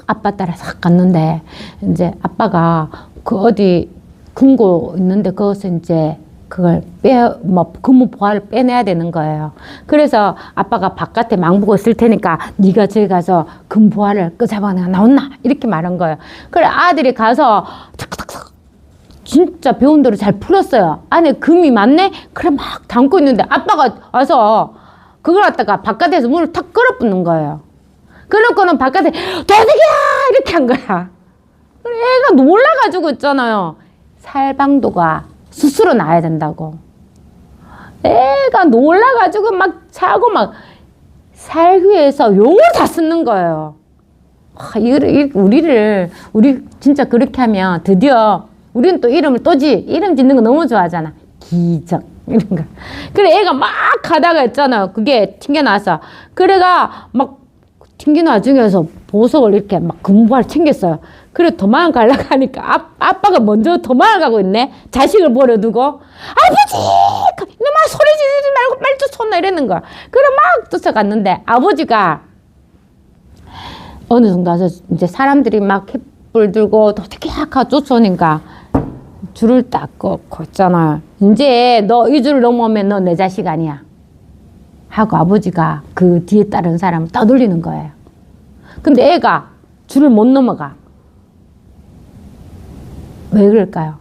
아빠 따라서 갔는데 이제 아빠가 그 어디 금고 있는데 거기서 이제 그걸 금은 보화를 빼내야 되는 거예요. 그래서 아빠가 바깥에 망보고 있을 테니까 네가 저기 가서 금 보화를 끄잡아내가 나온나 이렇게 말한 거예요. 그래 아들이 가서 탁탁탁 진짜 배운 대로 잘 풀었어요. 안에 금이 많네? 그래 막 담고 있는데 아빠가 와서 그걸 갖다가 바깥에서 문을 탁 끌어붙는 거예요. 그러고는 바깥에 도둑이야 이렇게 한 거야. 그래 애가 놀라가지고 있잖아요. 살방도가 스스로 나야 된다고. 애가 놀라가지고 막 차고 막 살기 위해서 용을 다 쓰는 거예요. 우리 진짜 그렇게 하면 드디어 우리는 또 이름을 이름 짓는 거 너무 좋아하잖아. 기적 이런 거. 그래 애가 막 가다가 있잖아. 그게 튕겨나와서. 그래가 막 튕겨나와 중에서 보석을 이렇게 막 금발 챙겼어요. 그래 도망가려고 하니까 아빠가 먼저 도망가고 있네. 자식을 버려두고 아버지! 이놈아 소리 지르지 말고 빨리 쫓아온나 이랬는 거야. 그래 막 쫓아갔는데 아버지가 어느 정도 와서 이제 사람들이 막 횃불 들고 어떻게 하까 쫓아오니까 줄을 딱 꺾고 있잖아. 이제 너 이 줄 넘으면 너 내 자식 아니야. 하고 아버지가 그 뒤에 따른 사람을 따돌리는 거예요. 근데 애가 줄을 못 넘어가. 왜 그럴까요?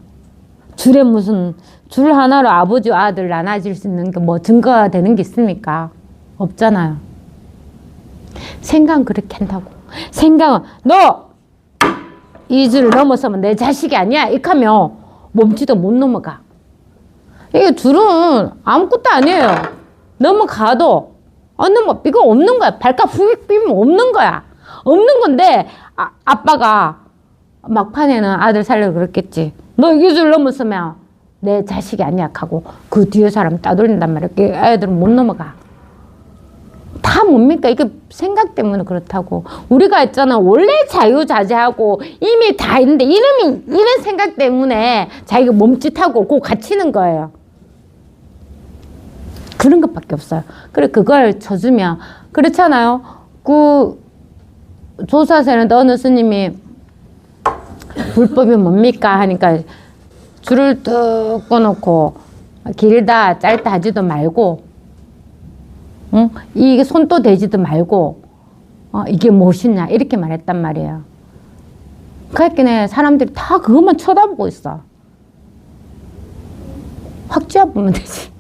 줄에 무슨 줄 하나로 아버지와 아들 나눠질 수 있는 게 뭐 증거가 되는 게 있습니까? 없잖아요. 생각은 그렇게 한다고. 생각은 너 이 줄을 넘어서면 내 자식이 아니야. 이렇게 하면 몸치도 못 넘어가. 이게 줄은 아무것도 아니에요. 넘어가도 이거 없는 거야. 발가락 훅 비면 없는 거야. 없는 건데 아빠가 막판에는 아들 살려고 그랬겠지. 너 이 줄 넘었으면 내 자식이 아니야 하고 그 뒤에 사람 따돌린단 말이야. 애들은 못 넘어가. 다 뭡니까? 이게 생각 때문에 그렇다고. 우리가 있잖아. 원래 자유자재하고 이미 다 있는데 이런 생각 때문에 자기가 몸짓하고 꼭 갇히는 거예요. 그런 것밖에 없어요. 그래 그걸 쳐주면 그렇잖아요. 그 조사세는 어느 스님이 불법이 뭡니까 하니까 줄을 뚝 꺼놓고 길다 짧다 하지도 말고 이게 손도 대지도 말고 이게 무엇이냐 이렇게 말했단 말이에요. 그러니까 사람들이 다 그것만 쳐다보고 있어. 확 쥐어보면 되지.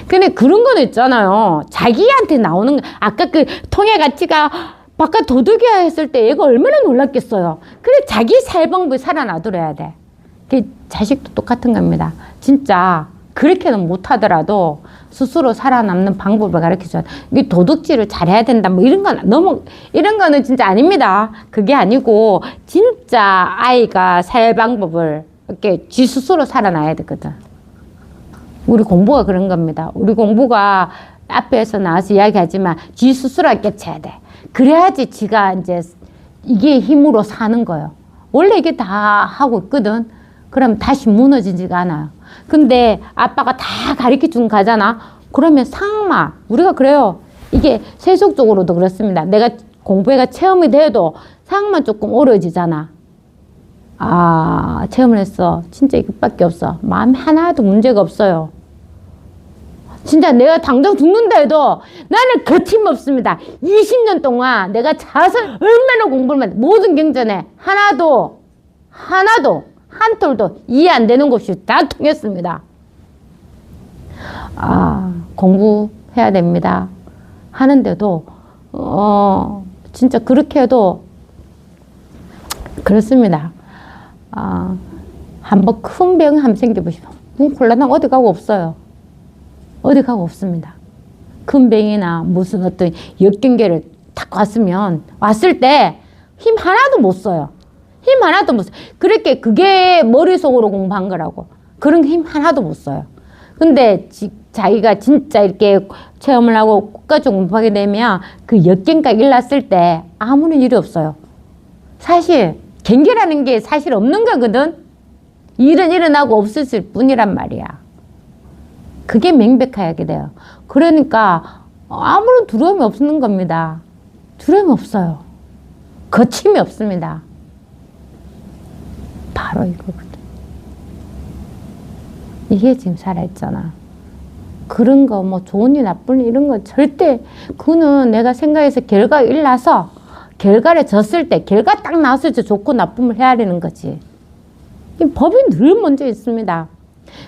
근데 그런 거는 있잖아요. 자기한테 나오는 거. 아까 그 통의 가치가 바깥 도둑이야 했을 때 얘가 얼마나 놀랐겠어요. 그래 자기 살 방법이 살아나더라야 돼. 그 자식도 똑같은 겁니다. 진짜 그렇게는 못하더라도 스스로 살아남는 방법을 가르쳐줘야 돼. 이게 도둑질을 잘해야 된다 뭐 이런 건 이런 거는 진짜 아닙니다. 그게 아니고 진짜 아이가 살 방법을 이렇게 지 스스로 살아나야 되거든. 우리 공부가 그런 겁니다. 우리 공부가 앞에서 나와서 이야기하지만 지 스스로 깨쳐야 돼. 그래야지 지가 이제 이게 힘으로 사는 거예요. 원래 이게 다 하고 있거든. 그럼 다시 무너지지가 않아요. 근데 아빠가 다 가르쳐 준 가잖아. 그러면 상마. 우리가 그래요. 이게 세속적으로도 그렇습니다. 내가 공부가 체험이 돼도 상마 조금 어려워지잖아. 체험을 했어. 진짜 이것밖에 없어. 마음에 하나도 문제가 없어요. 진짜 내가 당장 죽는다 해도 나는 거침없습니다. 20년 동안 내가 자선 얼마나 공부를 했는데 모든 경전에 하나도 한 톨도 이해 안 되는 것이 다 통했습니다. 공부해야 됩니다. 하는데도 진짜 그렇게 해도 그렇습니다. 한번 큰 병 한번 생겨보시면 곤란하고 어디 가고 없어요. 어디 가고 없습니다. 큰 병이나 무슨 어떤 역경계를 딱 왔을 때 힘 하나도 못 써요. 힘 하나도 못 써요. 그게 머릿속으로 공부한 거라고. 그런 힘 하나도 못 써요. 근데 자기가 진짜 이렇게 체험을 하고 끝까지 공부하게 되면 그 역경까지 일났을 때 아무런 일이 없어요. 사실 경계라는 게 사실 없는 거거든. 일은 일어나고 없었을 뿐이란 말이야. 그게 명백하게 돼요. 그러니까 아무런 두려움이 없는 겁니다. 두려움이 없어요. 거침이 없습니다. 바로 이거거든. 이게 지금 살아있잖아. 그런 거 뭐 좋은 일 나쁜 일 이런 거 절대 그거는 내가 생각해서 결과가 일어나서 결과를 졌을 때 결과 딱 나왔을 때 좋고 나쁨을 헤아리는 거지. 이 법이 늘 먼저 있습니다.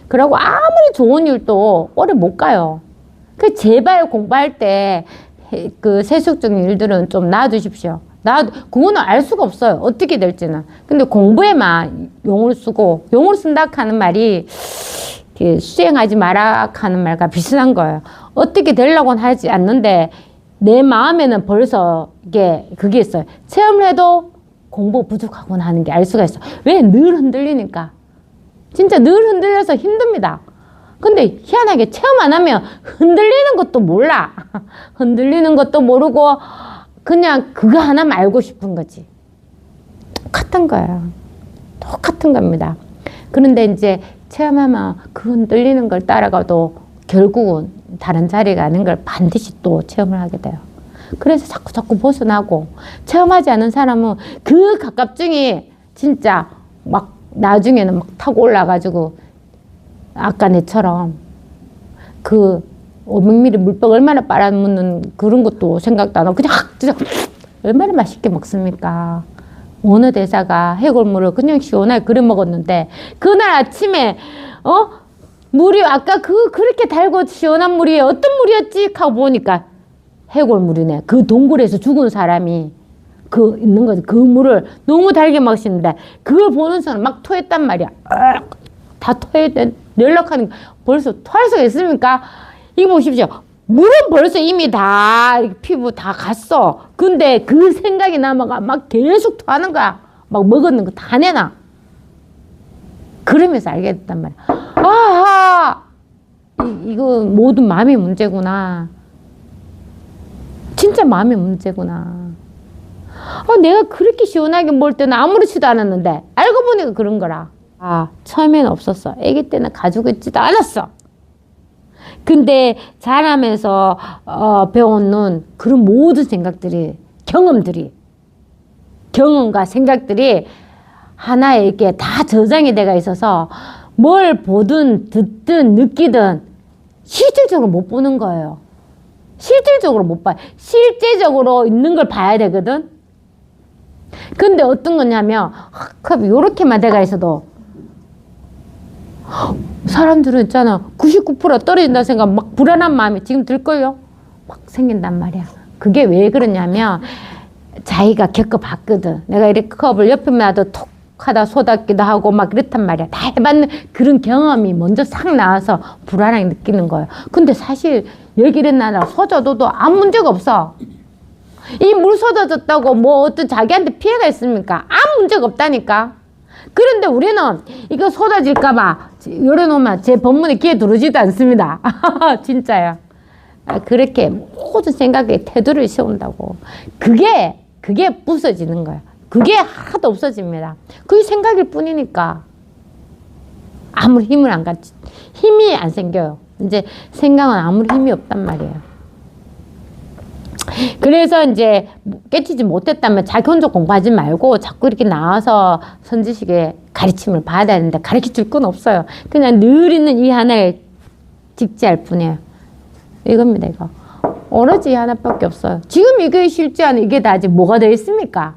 그리고 아무리 좋은 일도 오래 못 가요. 그 제발 공부할 때 그 세속적인 일들은 좀 놔두십시오. 그거는 알 수가 없어요. 어떻게 될지는. 근데 공부에만 용을 쓴다 하는 말이 수행하지 마라 하는 말과 비슷한 거예요. 어떻게 되려고는 하지 않는데 내 마음에는 벌써 그게 있어요. 체험을 해도 공부 부족하구나 하는 게 알 수가 있어. 왜? 늘 흔들리니까. 진짜 늘 흔들려서 힘듭니다. 근데 희한하게 체험 안 하면 흔들리는 것도 몰라. 흔들리는 것도 모르고 그냥 그거 하나만 알고 싶은 거지. 똑같은 거예요. 똑같은 겁니다. 그런데 이제 체험하면 그 흔들리는 걸 따라가도 결국은 다른 자리에 가는 걸 반드시 또 체험을 하게 돼요. 그래서 자꾸 벗어나고, 체험하지 않은 사람은 그 갑갑증이 진짜 막 나중에는 막 타고 올라가지고 아까 내처럼 그 500ml 물병 얼마나 빨아먹는 그런 것도 생각도 안 하고 그냥 진짜 얼마나 맛있게 먹습니까? 어느 대사가 해골물을 그냥 시원하게 끓여 먹었는데 그날 아침에 물이 아까 그렇게 달고 시원한 물이 어떤 물이었지 하고 보니까 해골물이네. 그 동굴에서 죽은 사람이 그 있는 거지. 그 물을 너무 달게 마시는데 그걸 보는 사람 막 토했단 말이야. 다 토했대. 연락하는 거 벌써 토할 수가 있습니까? 이거 보십시오. 물은 벌써 이미 다 피부 다 갔어. 근데 그 생각이 남아가 막 계속 토하는 거야. 막 먹었는 거 다 내놔. 그러면서 알게 됐단 말이야. 아하! 이거 모든 마음의 문제구나. 진짜 마음의 문제구나. 내가 그렇게 시원하게 먹을 때는 아무렇지도 않았는데 알고 보니까 그런 거라. 처음에는 없었어. 아기 때는 가지고 있지도 않았어. 근데 자라면서 배우는 그런 모든 생각들이, 경험과 생각들이 하나에 이렇게 다 저장이 돼가 있어서 뭘 보든 듣든 느끼든 실질적으로 못 보는 거예요. 실질적으로 못 봐요. 실제적으로 있는 걸 봐야 되거든. 근데 어떤 거냐면 요렇게만 돼가 있어도 사람들은 있잖아 99% 떨어진다 생각 막 불안한 마음이 지금 들걸요? 막 생긴단 말이야. 그게 왜 그러냐면 자기가 겪어봤거든. 내가 이렇게 컵을 옆에만 놔도 톡 하다 쏟았기도 하고 막 그렇단 말이야. 다 해봤는 그런 경험이 먼저 싹 나와서 불안하게 느끼는 거예요. 근데 사실 여기를 나라 쏟아둬도 아무 문제가 없어. 이 물 쏟아졌다고 뭐 어떤 자기한테 피해가 있습니까? 아무 문제가 없다니까. 그런데 우리는 이거 쏟아질까봐 열어놓으면 제 법문에 귀에 들어오지도 않습니다. 진짜요. 그렇게 모든 생각에 태도를 세운다고. 그게 부서지는 거야. 그게 하나도 없어집니다. 그게 생각일 뿐이니까. 아무리 힘이 안 생겨요. 이제 생각은 아무리 힘이 없단 말이에요. 그래서 이제 깨치지 못했다면 자기 혼자 공부하지 말고 자꾸 이렇게 나와서 선지식의 가르침을 받아야 되는데 가르쳐 줄 건 없어요. 그냥 늘 있는 이 하나를 직지할 뿐이에요. 이겁니다, 이거. 오로지 이 하나밖에 없어요. 지금 이게 실제하는 이게 다 아직 뭐가 되어 있습니까?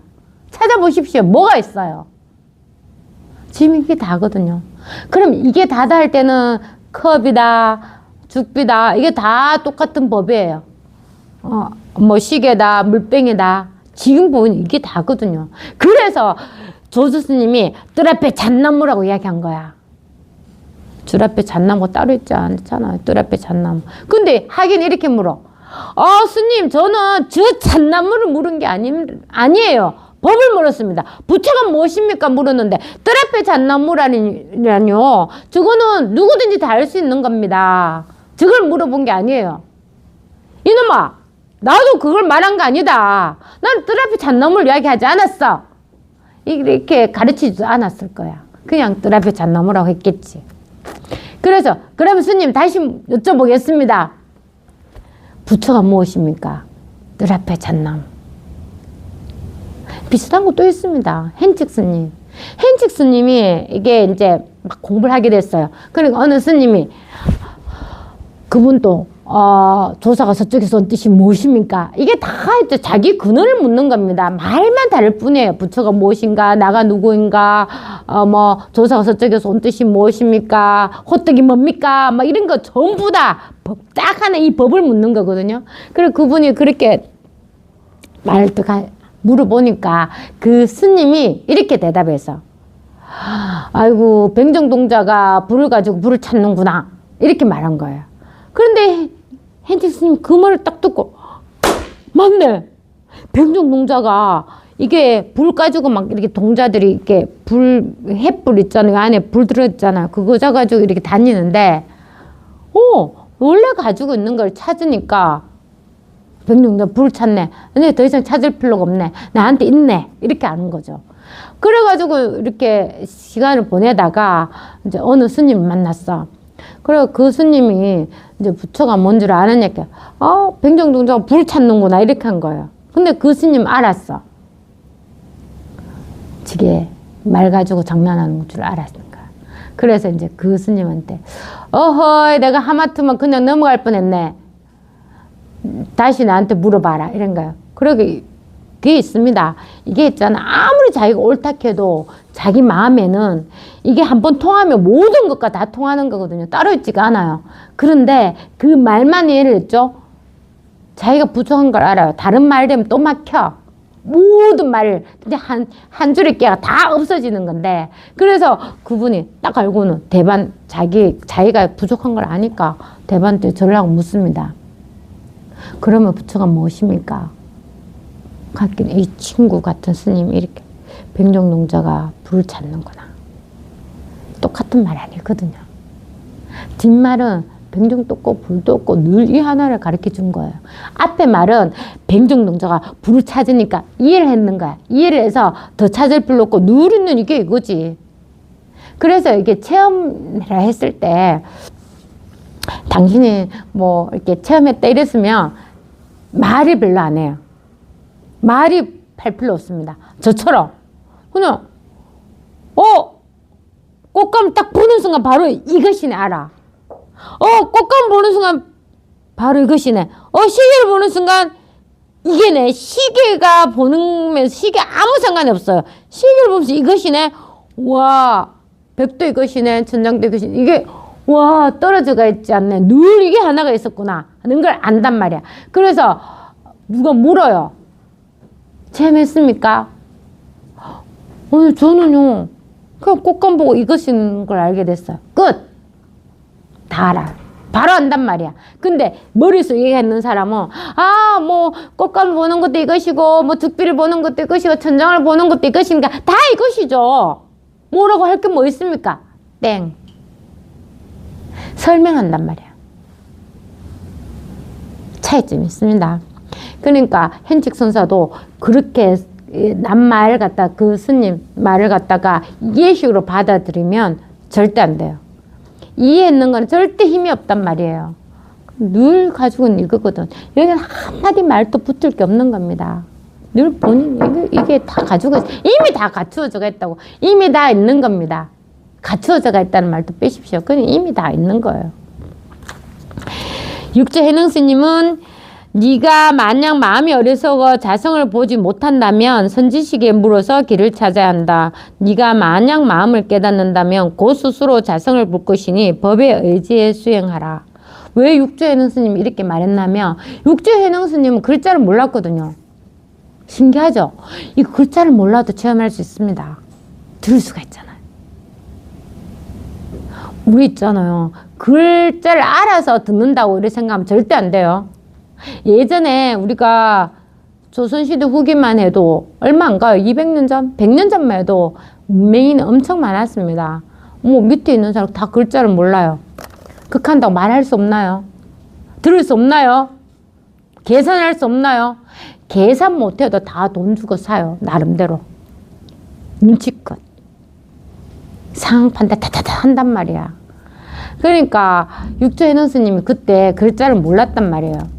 찾아보십시오. 뭐가 있어요? 지금 이게 다거든요. 그럼 이게 다다 할 때는 컵이다, 죽비다, 이게 다 똑같은 법이에요. 뭐 시계다, 물병이다. 지금 보면 이게 다거든요. 그래서 조수 스님이 뜰 앞에 잣나무라고 이야기한 거야. 줄 앞에 잣나무 따로 있지 않잖아요. 뜰 앞에 잣나무. 근데 하긴 이렇게 물어. 스님, 저는 저 잣나무를 물은 게 아니에요. 법을 물었습니다. 부처가 무엇입니까? 물었는데 뜰 앞에 잣나무라니요. 저거는 누구든지 다 알 수 있는 겁니다. 저걸 물어본 게 아니에요. 이놈아, 나도 그걸 말한 거 아니다. 난 뜰 앞에 잣나무를 이야기하지 않았어. 이렇게 가르치지도 않았을 거야. 그냥 뜰 앞에 잣나무라고 했겠지. 그래서 그러면 스님 다시 여쭤보겠습니다. 부처가 무엇입니까? 뜰 앞에 잣나무. 비슷한 것도 있습니다. henchik 스님. henchik 스님이 이게 이제 막 공부를 하게 됐어요. 그러니까 어느 스님이 그분도 조사가 서쪽에서 온 뜻이 무엇입니까? 이게 다 이제 자기 근원을 묻는 겁니다. 말만 다를 뿐이에요. 부처가 무엇인가, 나가 누구인가, 뭐 조사가 서쪽에서 온 뜻이 무엇입니까? 호떡이 뭡니까? 막 이런 거 전부 다 딱 하나 이 법을 묻는 거거든요. 그래서 그분이 그렇게 말을 또 물어보니까 그 스님이 이렇게 대답해서 아이고 백정동자가 불을 가지고 불을 찾는구나 이렇게 말한 거예요. 그런데 henchik 스님 그 말을 딱 듣고 맞네. 백정동자가 이게 불 가지고 막 이렇게 동자들이 이렇게 햇불 있잖아요. 안에 불 들어있잖아요. 그거 가지고 이렇게 다니는데, 원래 가지고 있는 걸 찾으니까, 백룡자 불 찾네. 근데 더 이상 찾을 필요가 없네. 나한테 있네. 이렇게 아는 거죠. 그래가지고 이렇게 시간을 보내다가 이제 어느 스님 만났어. 그래 그 스님이 이제 부처가 뭔 줄 아느냐니까, 백룡동자가 불 찾는구나. 이렇게 한 거예요. 근데 그 스님 알았어. 지게 말 가지고 장난하는 줄 알았으니까. 그래서 이제 그 스님한테, 어허이, 내가 하마터면 그냥 넘어갈 뻔했네. 다시 나한테 물어봐라. 이런 거예요. 그러게, 그게 있습니다. 이게 있잖아. 아무리 자기가 옳다 해도 자기 마음에는 이게 한번 통하면 모든 것과 다 통하는 거거든요. 따로 있지가 않아요. 그런데 그 말만 이해를 했죠. 자기가 부족한 걸 알아요. 다른 말 되면 또 막혀. 모든 말을 근데 한 줄의 깨가 다 없어지는 건데, 그래서 그분이 딱 알고는 대반 자기가 부족한 걸 아니까 대반한테 전략을 묻습니다. 그러면 부처가 무엇입니까? 이 친구 같은 스님이 이렇게 백룡동자가 불을 찾는구나. 똑같은 말 아니거든요. 뒷말은 백종도 없고 불도 없고 늘 이 하나를 가르쳐 준 거예요. 앞에 말은 백종동자가 불을 찾으니까 이해를 했는 거야. 이해를 해서 더 찾을 필요 없고 늘 있는 이게 이거지. 그래서 이게 체험을 했을 때 당신이 뭐 이렇게 체험했다 이랬으면 말을 별로 안 해요. 말이 할 필요 없습니다. 저처럼 그냥 꽃감 딱 보는 순간 바로 이것이네 알아. 꽃감 보는 순간 바로 이것이네. 시계를 보는 순간 이게네. 시계가 보는 시계 아무 상관이 없어요. 시계를 보면서 이것이네. 와, 백도 이것이네. 천장도 이것이네. 이게 와 떨어져가 있지 않네. 늘 이게 하나가 있었구나 하는 걸 안단 말이야. 그래서 누가 물어요. 체험했습니까? 오늘 저는요 그냥 꽃감 보고 이것인 걸 알게 됐어요. 끝. 다 알아. 바로 안단 말이야. 근데 머릿속에 있는 사람은 뭐 꽃감을 보는 것도 이것이고 뭐 득비를 보는 것도 이것이고 천장을 보는 것도 이것인가 다 이것이죠. 뭐라고 할 게 뭐 있습니까? 땡. 설명한단 말이야. 차이점이 있습니다. 그러니까 현직선사도 그렇게 남말 갖다 그 스님 말을 갖다가 이해식으로 받아들이면 절대 안 돼요. 이해했는 건 절대 힘이 없단 말이에요. 늘 가지고는 이거거든. 여기는 한마디 말도 붙을 게 없는 겁니다. 늘 본인 이게 다 가지고 이미 다 갖추어져 있다고. 이미 다 있는 겁니다. 갖추어져 있다는 말도 빼십시오. 그냥 이미 다 있는 거예요. 육조해능스님은 네가 만약 마음이 어리석어 자성을 보지 못한다면 선지식에 물어서 길을 찾아야 한다. 네가 만약 마음을 깨닫는다면 곧 스스로 자성을 볼 것이니 법에 의지해 수행하라. 왜 육조해능스님이 이렇게 말했냐면 육조해능스님은 글자를 몰랐거든요. 신기하죠? 이 글자를 몰라도 체험할 수 있습니다. 들을 수가 있잖아요. 우리 있잖아요. 글자를 알아서 듣는다고 이렇게 생각하면 절대 안 돼요. 예전에 우리가 조선시대 후기만 해도 얼마 안 가요. 200년 전, 100년 전만 해도 문맹이는 엄청 많았습니다. 뭐 밑에 있는 사람 다 글자를 몰라요. 극한다고 말할 수 없나요? 들을 수 없나요? 계산할 수 없나요? 계산 못해도 다 돈 주고 사요. 나름대로. 눈치껏. 상황 판단 다다다 한단 말이야. 그러니까 육조해능스님이 그때 글자를 몰랐단 말이에요.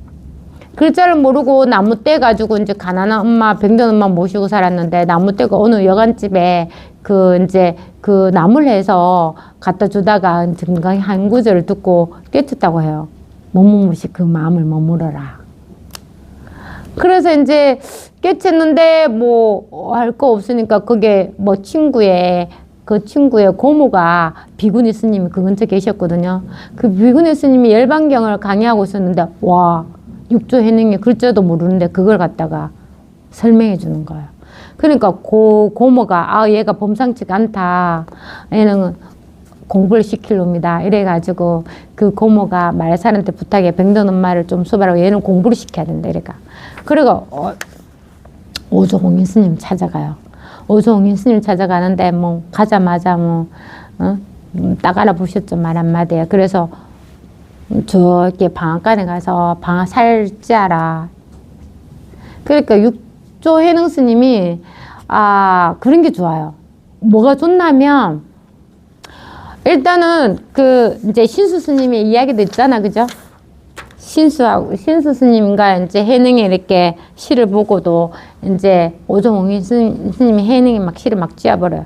글자를 모르고 나무떼 가지고 이제 가난한 엄마, 병든 엄마 모시고 살았는데 나무떼가 어느 여관집에 그 나물 해서 갖다 주다가 증강이 한 구절을 듣고 깨쳤다고 해요. 머무무시 그 마음을 머무러라. 그래서 이제 깨쳤는데 뭐 할 거 없으니까 그게 뭐 그 친구의 고모가 비구니 스님이 그 근처에 계셨거든요. 그 비구니 스님이 열반경을 강의하고 있었는데 와 육조해능이 글자도 모르는데 그걸 갖다가 설명해 주는 거예요. 그러니까 고모가 얘가 범상치가 않다. 얘는 공부를 시킬 놈이다. 이래가지고 그 고모가 말살한테 부탁해 병든 엄마를 좀 수발하고 얘는 공부를 시켜야 된다. 이래가. 그리고 오조홍인 스님 찾아가요. 오조홍인 스님 찾아가는데 뭐 가자마자 뭐 딱 알아보셨죠, 말 한마디에. 그래서 저렇게 방앗간에 가서 방앗 살찌하라. 그러니까 육조 해능 스님이 그런 게 좋아요. 뭐가 좋냐면 일단은 그 이제 신수 스님의 이야기도 있잖아, 그죠? 신수 스님과 이제 해능이 이렇게 시를 보고도 이제 오종홍이 스님이 해능이 막 시를 막 지어버려요.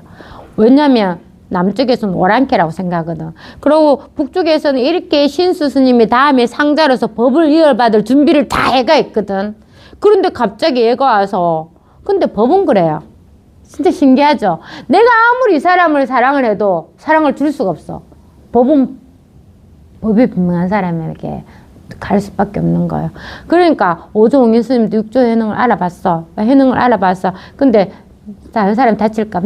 왜냐면 남쪽에서는 오랑캐라고 생각하거든. 그리고 북쪽에서는 이렇게 신수 스님이 다음에 상자로서 법을 이어받을 준비를 다 해가 있거든. 그런데 갑자기 얘가 와서, 근데 법은 그래요. 진짜 신기하죠? 내가 아무리 이 사람을 사랑을 해도 사랑을 줄 수가 없어. 법은, 법이 분명한 사람에게 갈 수밖에 없는 거예요. 그러니까 오종홍인 스님도 육조 해능을 알아봤어. 해능을 알아봤어. 근데 다른 사람 다칠까?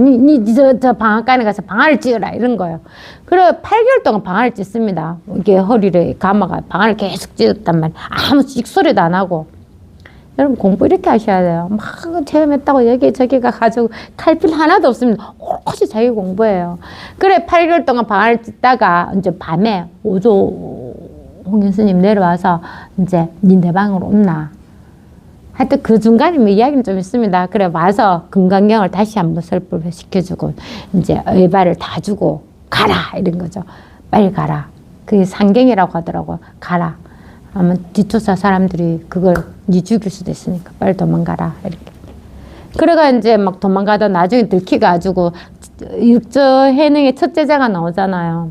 저 방앗간에 가서 방아를 찧어라. 이런 거예요. 그래 8개월 동안 방아를 찧습니다. 이게 허리를 감아가 방아를 계속 찧었단 말이에요. 아무 찍소리도 안 하고. 여러분 공부 이렇게 하셔야 돼요. 막 체험했다고 여기저기 가가지고 칼필 하나도 없습니다. 오롯이 자기 공부예요. 그래 8개월 동안 방아를 찧다가 이제 밤에 오조홍인 스님 내려와서 이제 니 내 방으로 온나. 하여튼 그 중간에 뭐 이야기는 좀 있습니다. 그래 와서 금강경을 다시 한번 설법을 시켜주고 이제 의발을 다 주고 가라 이런 거죠. 빨리 가라. 그게 상경이라고 하더라고요. 가라. 아마 뒤쫓아 사람들이 그걸 니 죽일 수도 있으니까 빨리 도망가라 이렇게. 그래가 이제 막 도망가다 나중에 들키가지고 육조 해능의 첫 제자가 나오잖아요.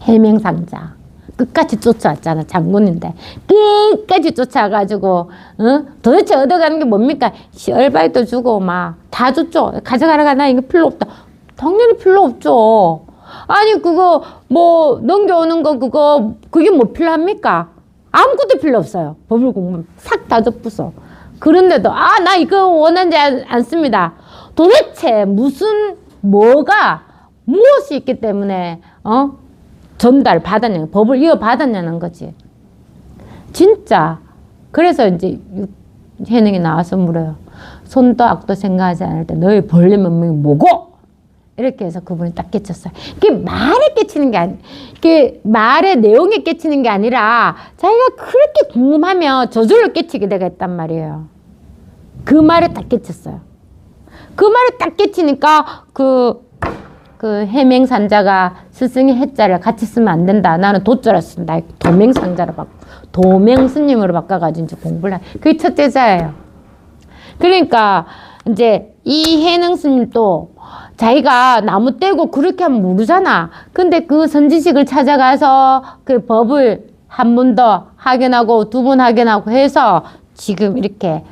해명상자. 끝까지 쫓아왔잖아. 장군인데 끝까지 쫓아가지고 도대체 얻어가는 게 뭡니까? 얼바이도 주고 막 다 줬죠. 가져가라. 나 이거 필요 없다. 당연히 필요 없죠. 아니 그거 뭐 넘겨오는 거 그게 뭐 필요합니까? 아무것도 필요 없어요. 법을 공부하면 싹 다 접부서. 그런데도 나 이거 원하지 않습니다. 도대체 무엇이 있기 때문에 전달 받았냐, 법을 이어받았냐는 거지. 진짜. 그래서 이제 해능이 나와서 물어요. 손도 악도 생각하지 않을 때 너의 본래 면목이 뭐고? 이렇게 해서 그분이 딱 깨쳤어요. 그게 말에 깨치는 게 그게 말의 내용에 깨치는 게 아니라 자기가 그렇게 궁금하면 저절로 깨치게 되겠단 말이에요. 그 말에 딱 깨쳤어요. 그 말에 딱 깨치니까 그 해명산자가 스승의 해자를 같이 쓰면 안 된다. 나는 도자를 쓴다. 도명상자로 도명스님으로 바꿔가지고 이제 공부를 해. 그게 첫 제자예요. 그러니까 이제 이 해능스님도 자기가 나무 떼고 그렇게 하면 모르잖아. 근데 그 선지식을 찾아가서 그 법을 한 번 더 확인하고 두 번 확인하고 해서 지금 이렇게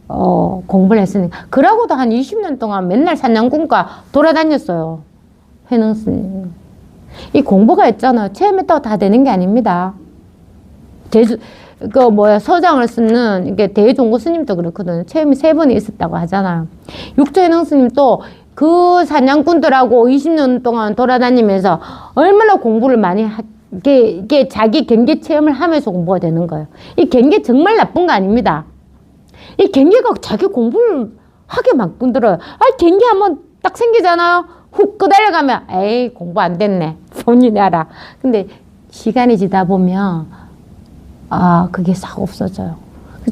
공부를 했으니까. 그러고도 한 20년 동안 맨날 산양군과 돌아다녔어요. 해능스님. 이 공부가 있잖아요. 체험했다고 다 되는 게 아닙니다. 서장을 쓰는 이게 대종고 스님도 그렇거든요. 체험이 3번이 있었다고 하잖아요. 육조 해능스님도 그 사냥꾼들하고 20년 동안 돌아다니면서 얼마나 공부를 많이 이게 자기 경계 체험을 하면서 공부가 되는 거예요. 이 경계 정말 나쁜 거 아닙니다. 이 경계가 자기 공부를 하게 만들어요. 경계 한번 딱 생기잖아요. 훅 끄달려가면 에이 공부 안 됐네. 본인이 알아. 근데 시간이 지다 보면 그게 싹 없어져요.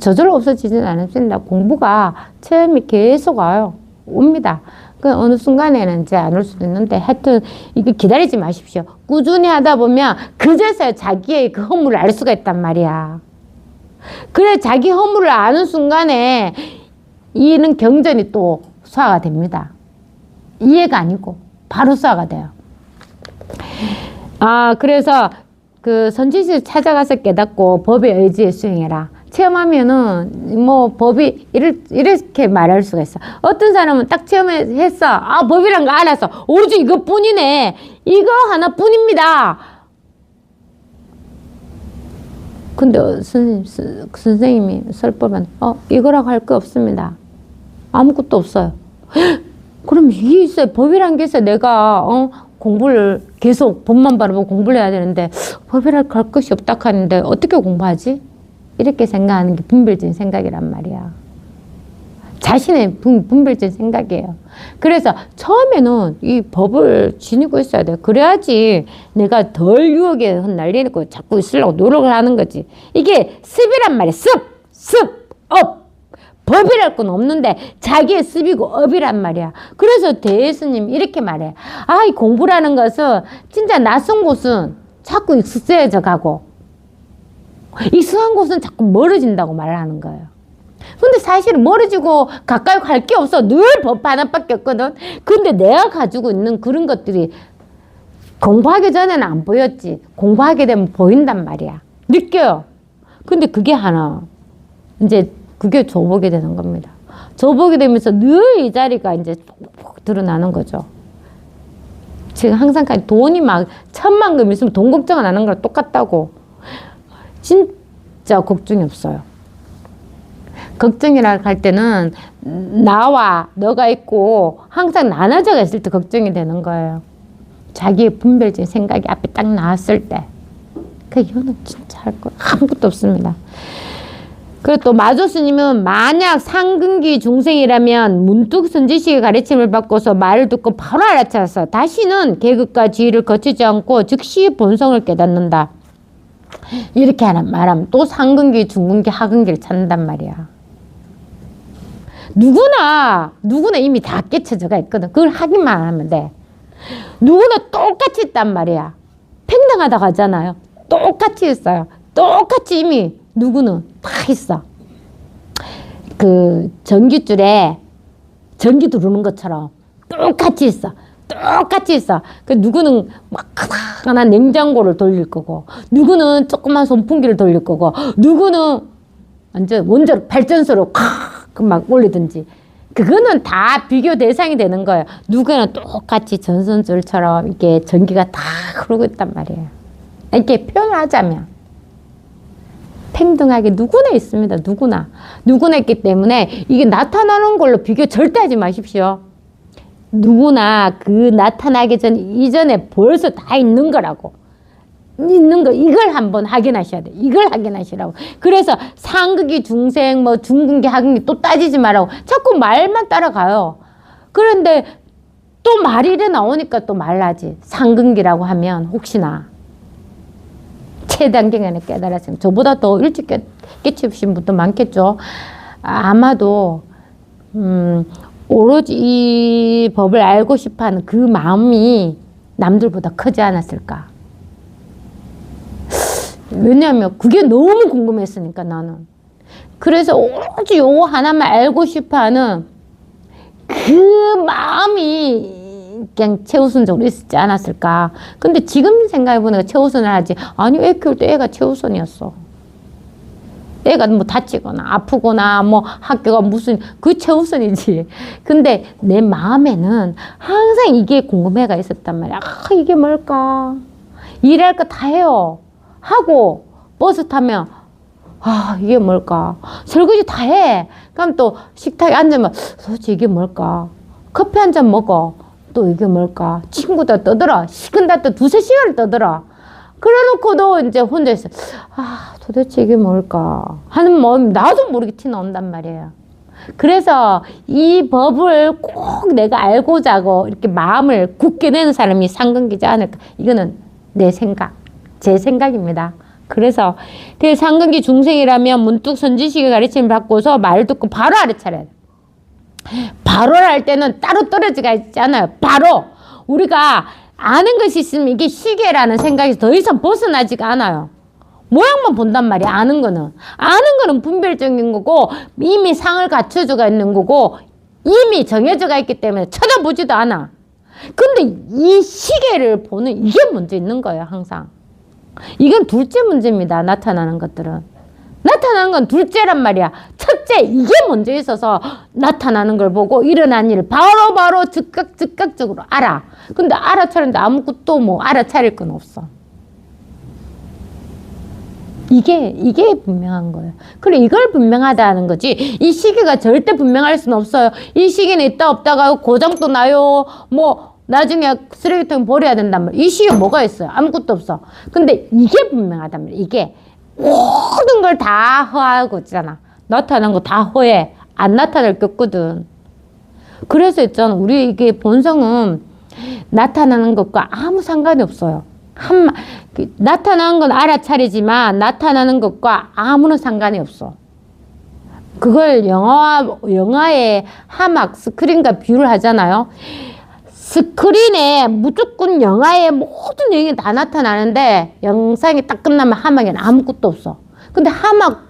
저절로 없어지지는 않습니다. 공부가 체험이 계속 옵니다. 어느 순간에는 이제 안 올 수도 있는데 하여튼 이거 기다리지 마십시오. 꾸준히 하다 보면 그제서야 자기의 그 허물을 알 수가 있단 말이야. 그래 자기 허물을 아는 순간에 이는 경전이 또 수화가 됩니다. 이해가 아니고 바로 수화가 돼요. 그래서 그 선지식을 찾아가서 깨닫고 법의 의지에 수행해라. 체험하면은 뭐 법이 이렇게 말할 수가 있어. 어떤 사람은 딱 체험했어. 법이란 거 알아서 오로지 이것뿐이네. 이거 하나뿐입니다. 근데 선생님이 설법은 이거라고 할 거 없습니다. 아무것도 없어요. 그럼 이게 있어요. 법이란 게 있어요. 내가 공부를 계속 법만 바라보고 공부를 해야 되는데 법이랄 할 것이 없다 하는데 어떻게 공부하지? 이렇게 생각하는 게 분별적인 생각이란 말이야. 자신의 분별적인 생각이에요. 그래서 처음에는 이 법을 지니고 있어야 돼요. 그래야지 내가 덜 유혹에 흩날리고 자꾸 있으려고 노력을 하는 거지. 이게 습이란 말이야. 습, 업. 법이랄 건 없는데 자기의 습이고 업이란 말이야. 그래서 대예수님 이렇게 말해. 아, 이 공부라는 것은 진짜 낯선 곳은 자꾸 익숙해져 가고 익숙한 곳은 자꾸 멀어진다고 말하는 거예요. 근데 사실은 멀어지고 가까이 갈 게 없어. 늘 법 하나밖에 없거든. 근데 내가 가지고 있는 그런 것들이 공부하기 전에는 안 보였지. 공부하게 되면 보인단 말이야. 느껴요. 근데 그게 하나 이제 그게 줘보게 되는 겁니다. 줘보게 되면서 늘 이 자리가 이제 푹 드러나는 거죠. 지금 항상 돈이 막 1,000만금 있으면 돈 걱정 안 하는 거랑 똑같다고. 진짜 걱정이 없어요. 걱정이라 할 때는 나와 너가 있고 항상 나눠져 있을 때 걱정이 되는 거예요. 자기의 분별적인 생각이 앞에 딱 나왔을 때. 그 이거는 진짜 할 거 아무것도 없습니다. 그리고 또 마조스님은 만약 상근기 중생이라면 문득 선지식의 가르침을 받고서 말을 듣고 바로 알아차서 다시는 계급과 지위를 거치지 않고 즉시 본성을 깨닫는다. 이렇게 말하면 또 상근기, 중근기, 하근기를 찾는단 말이야. 누구나 이미 다 깨쳐져가 있거든. 그걸 확인만 하면 돼. 누구나 똑같이 있단 말이야. 평등하다고 하잖아요. 똑같이 있어요. 똑같이 이미 누구는 다 있어. 그 전기줄에 전기 들어오는 것처럼 똑같이 있어. 똑같이 있어. 그 누구는 막 크다란 냉장고를 돌릴 거고, 누구는 조그만 선풍기를 돌릴 거고, 누구는 완전 원자로 발전소로 막 올리든지. 그거는 다 비교 대상이 되는 거예요. 누구는 똑같이 전선줄처럼 이렇게 전기가 다 흐르고 있단 말이에요. 이렇게 표현을 하자면 평등하게 누구나 있습니다. 누구나 있기 때문에 이게 나타나는 걸로 비교 절대 하지 마십시오. 누구나 그 나타나기 전 이전에 벌써 다 있는 거라고. 있는 거 이걸 한번 확인하셔야 돼. 이걸 확인하시라고. 그래서 상극이 중생 뭐 중근기 하근기 또 따지지 말라고 자꾸 말만 따라가요. 그런데 또 말이 이래 나오니까 또 말하지. 상근기라고 하면 혹시나 최단경에는 깨달았으면 저보다 더 일찍 깨치신 분도 많겠죠. 아마도 오로지 이 법을 알고 싶어하는 그 마음이 남들보다 크지 않았을까. 왜냐하면 그게 너무 궁금했으니까 나는. 그래서 오로지 요거 하나만 알고 싶어하는 그 마음이 그냥 최우선적으로 있었지 않았을까. 근데 지금 생각해보니까 최우선을 하지. 아니 애 키울 때 애가 최우선이었어. 애가 뭐 다치거나 아프거나 뭐 학교가 무슨 그 최우선이지. 근데 내 마음에는 항상 이게 궁금해가 있었단 말이야. 아 이게 뭘까. 일할 거 다 해요. 하고 버스 타면 아 이게 뭘까. 설거지 다 해. 그럼 또 식탁에 앉으면 도대체 이게 뭘까. 커피 한 잔 먹어. 또 이게 뭘까. 친구들 떠들어. 식은다 또 2-3시간을 떠들어. 그래놓고도 이제 혼자 있어. 아 도대체 이게 뭘까 하는 마음이 나도 모르게 튀어나온단 말이에요. 그래서 이 법을 꼭 내가 알고자 하고 이렇게 마음을 굳게 내는 사람이 상근기지 않을까. 이거는 내 생각, 제 생각입니다. 그래서 그 상근기 중생이라면 문득 선지식의 가르침을 받고서 말을 듣고 바로 알아차려야 돼. 바로 할 때는 따로 떨어지가 있잖아요. 바로 우리가 아는 것이 있으면 이게 시계라는 생각이 더 이상 벗어나지가 않아요. 모양만 본단 말이야. 아는 거는 분별적인 거고 이미 상을 갖춰져가 있는 거고 이미 정해져가 있기 때문에 쳐다보지도 않아. 근데 이 시계를 보는 이게 문제 있는 거예요. 항상. 이건 둘째 문제입니다. 나타나는 것들은. 나타나는 건 둘째란 말이야. 첫째 이게 먼저 있어서 나타나는 걸 보고 일어난 일을 바로바로 즉각적으로 알아. 근데 알아차리는데 아무것도 뭐 알아차릴 건 없어. 이게 분명한 거예요. 그래 이걸 분명하다는 거지. 이 시기가 절대 분명할 수는 없어요. 이 시기는 있다 없다가 고장도 나요. 뭐 나중에 쓰레기통 버려야 된단 말이야. 이 시기에 뭐가 있어요? 아무것도 없어. 근데 이게 분명하단 말이야. 이게 모든 걸 다 허하고 있잖아. 나타난 거 다 허해. 안 나타날 게 없거든. 그래서 있잖아. 우리 이게 본성은 나타나는 것과 아무 상관이 없어요. 나타나는 건 알아차리지만 나타나는 것과 아무런 상관이 없어. 그걸 영화의 하막 스크린과 비유를 하잖아요. 스크린에 무조건 영화의 모든 내용이 다 나타나는데 영상이 딱 끝나면 하막에는 아무것도 없어. 근데 하막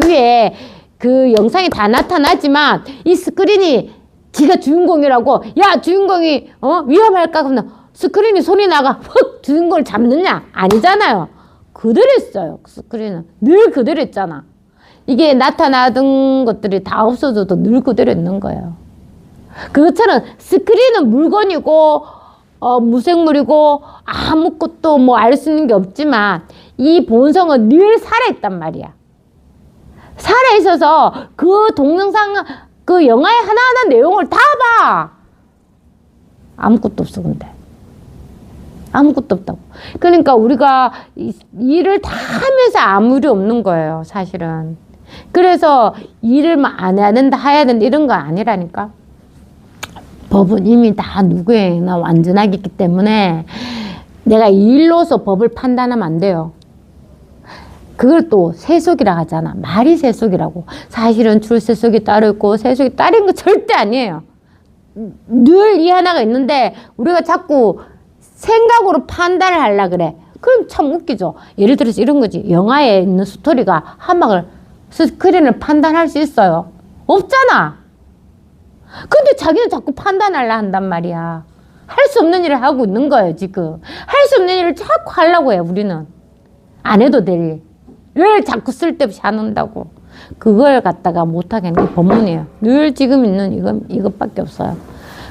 위에 그 영상이 다 나타나지만 이 스크린이 지가 주인공이라고, 야, 주인공이 위험할까? 그러면 스크린이 소리 나가 훅 주인공을 잡느냐? 아니잖아요. 그대로 있어요. 스크린은 늘 그대로 있잖아. 이게 나타나던 것들이 다 없어져도 늘 그대로 있는 거예요. 그것처럼 스크린은 물건이고 무생물이고 아무것도 뭐 알 수 있는 게 없지만 이 본성은 늘 살아있단 말이야. 살아있어서 그 동영상, 그 영화의 하나하나 내용을 다 봐. 아무것도 없어, 근데. 아무것도 없다고. 그러니까 우리가 일을 다 하면서 아무 일이 없는 거예요, 사실은. 그래서 일을 안 해야 된다, 해야 된다, 이런 거 아니라니까. 법은 이미 다 누구에게나 완전하게 있기 때문에 내가 일로서 법을 판단하면 안 돼요. 그걸 또 세속이라 하잖아. 말이 세속이라고. 사실은 출세속이 따로 있고 세속이 따른 거 절대 아니에요. 늘 이 하나가 있는데 우리가 자꾸 생각으로 판단을 하려고 그래. 그럼 참 웃기죠. 예를 들어서 이런 거지. 영화에 있는 스토리가 하막을 스크린을 판단할 수 있어요? 없잖아. 근데 자기는 자꾸 판단하려 한단 말이야. 할 수 없는 일을 하고 있는 거예요, 지금. 할 수 없는 일을 자꾸 하려고 해요, 우리는. 안 해도 될 일. 왜 자꾸 쓸데없이 안 한다고. 그걸 갖다가 못하게 하는 게 법문이에요. 늘 지금 있는 이것밖에 없어요.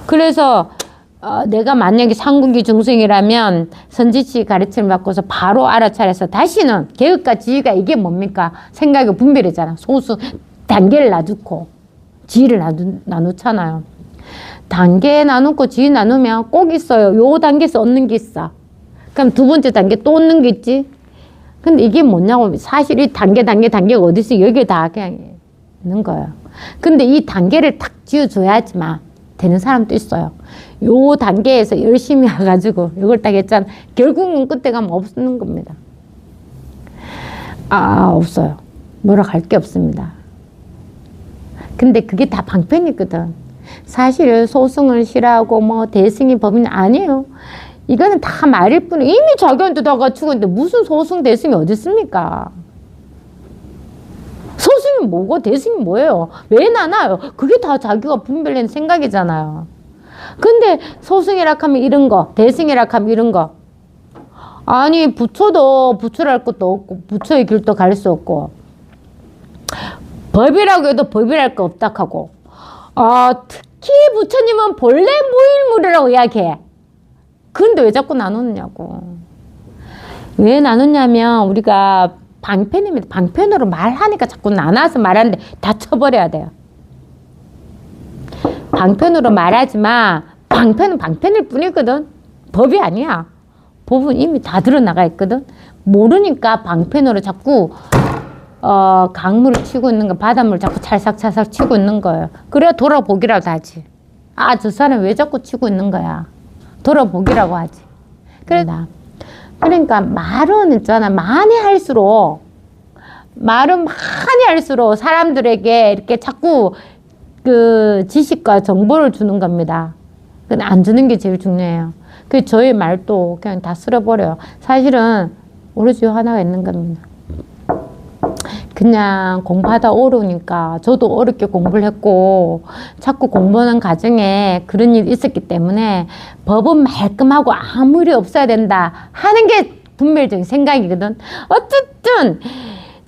그래서 내가 만약에 상군기 중생이라면 선지치 가르침을 받고서 바로 알아차려서 다시는 계획과 지위가 이게 뭡니까? 생각의 분별이잖아. 소수 단계를 놔두고 지위를 나누잖아요. 단계 나누고 지위 나누면 꼭 있어요. 요 단계에서 얻는 게 있어. 그럼 두 번째 단계 또 얻는 게 있지. 근데 이게 뭐냐고. 사실 이 단계가 어디서 여기에 다 그냥 있는 거예요. 근데 이 단계를 탁 지어줘야지만 되는 사람도 있어요. 요 단계에서 열심히 해가지고 이걸 딱 했잖아. 결국은 끝에 가면 없는 겁니다. 없어요. 뭐라 할 게 없습니다. 근데 그게 다 방편이거든. 사실은 소승을 싫어하고 뭐 대승이 법인 아니에요. 이거는 다 말일 뿐이에요. 이미 자기한테 다 갖추고 있는데 무슨 소승 대승이 어디 있습니까? 소승이 뭐고 대승이 뭐예요? 왜 나눠요? 그게 다 자기가 분별된 생각이잖아요. 근데 소승이라 하면 이런 거, 대승이라 하면 이런 거. 아니 부처도 부처랄 것도 없고 부처의 길도 갈 수 없고 법이라고 해도 법이랄 거 없다 하고 특히 부처님은 본래 무일무리라고 이야기해. 근데 왜 자꾸 나누느냐고. 왜 나누냐면 우리가 방편입니다. 방편으로 말하니까 자꾸 나눠서 말하는데 다 쳐버려야 돼요. 방편으로 말하지만 방편은 방편일 뿐이거든. 법이 아니야. 법은 이미 다 드러나가 있거든. 모르니까 방편으로 자꾸 강물을 치고 있는 거, 바닷물 자꾸 찰싹찰싹 치고 있는 거예요. 그래야 돌아보기라도 하지. 저 사람 왜 자꾸 치고 있는 거야. 돌아보기라고 하지. 그러니까 말은 있잖아. 많이 할수록 사람들에게 이렇게 자꾸 그 지식과 정보를 주는 겁니다. 근데 안 주는 게 제일 중요해요. 그 저의 말도 그냥 다 쓸어버려요. 사실은 오로지 하나가 있는 겁니다. 그냥 공부하다 어려우니까 저도 어렵게 공부를 했고 자꾸 공부하는 과정에 그런 일이 있었기 때문에 법은 말끔하고 아무 일이 없어야 된다 하는 게 분별적인 생각이거든. 어쨌든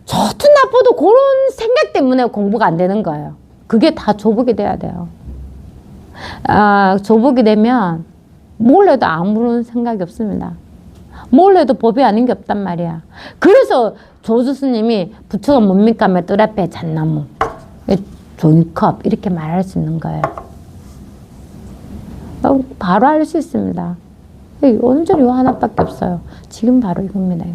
좋든 나쁘든 그런 생각 때문에 공부가 안 되는 거예요. 그게 다 조복이 돼야 돼요. 조복이 되면 뭘 해도 아무런 생각이 없습니다. 뭘 해도 법이 아닌 게 없단 말이야. 그래서 조주 스님이 부처가 뭡니까 하면 뜰 앞에 잣나무, 종이컵 이렇게 말할 수 있는 거예요. 바로 알 수 있습니다. 온전히 요 하나밖에 없어요. 지금 바로 이겁니다. 이거.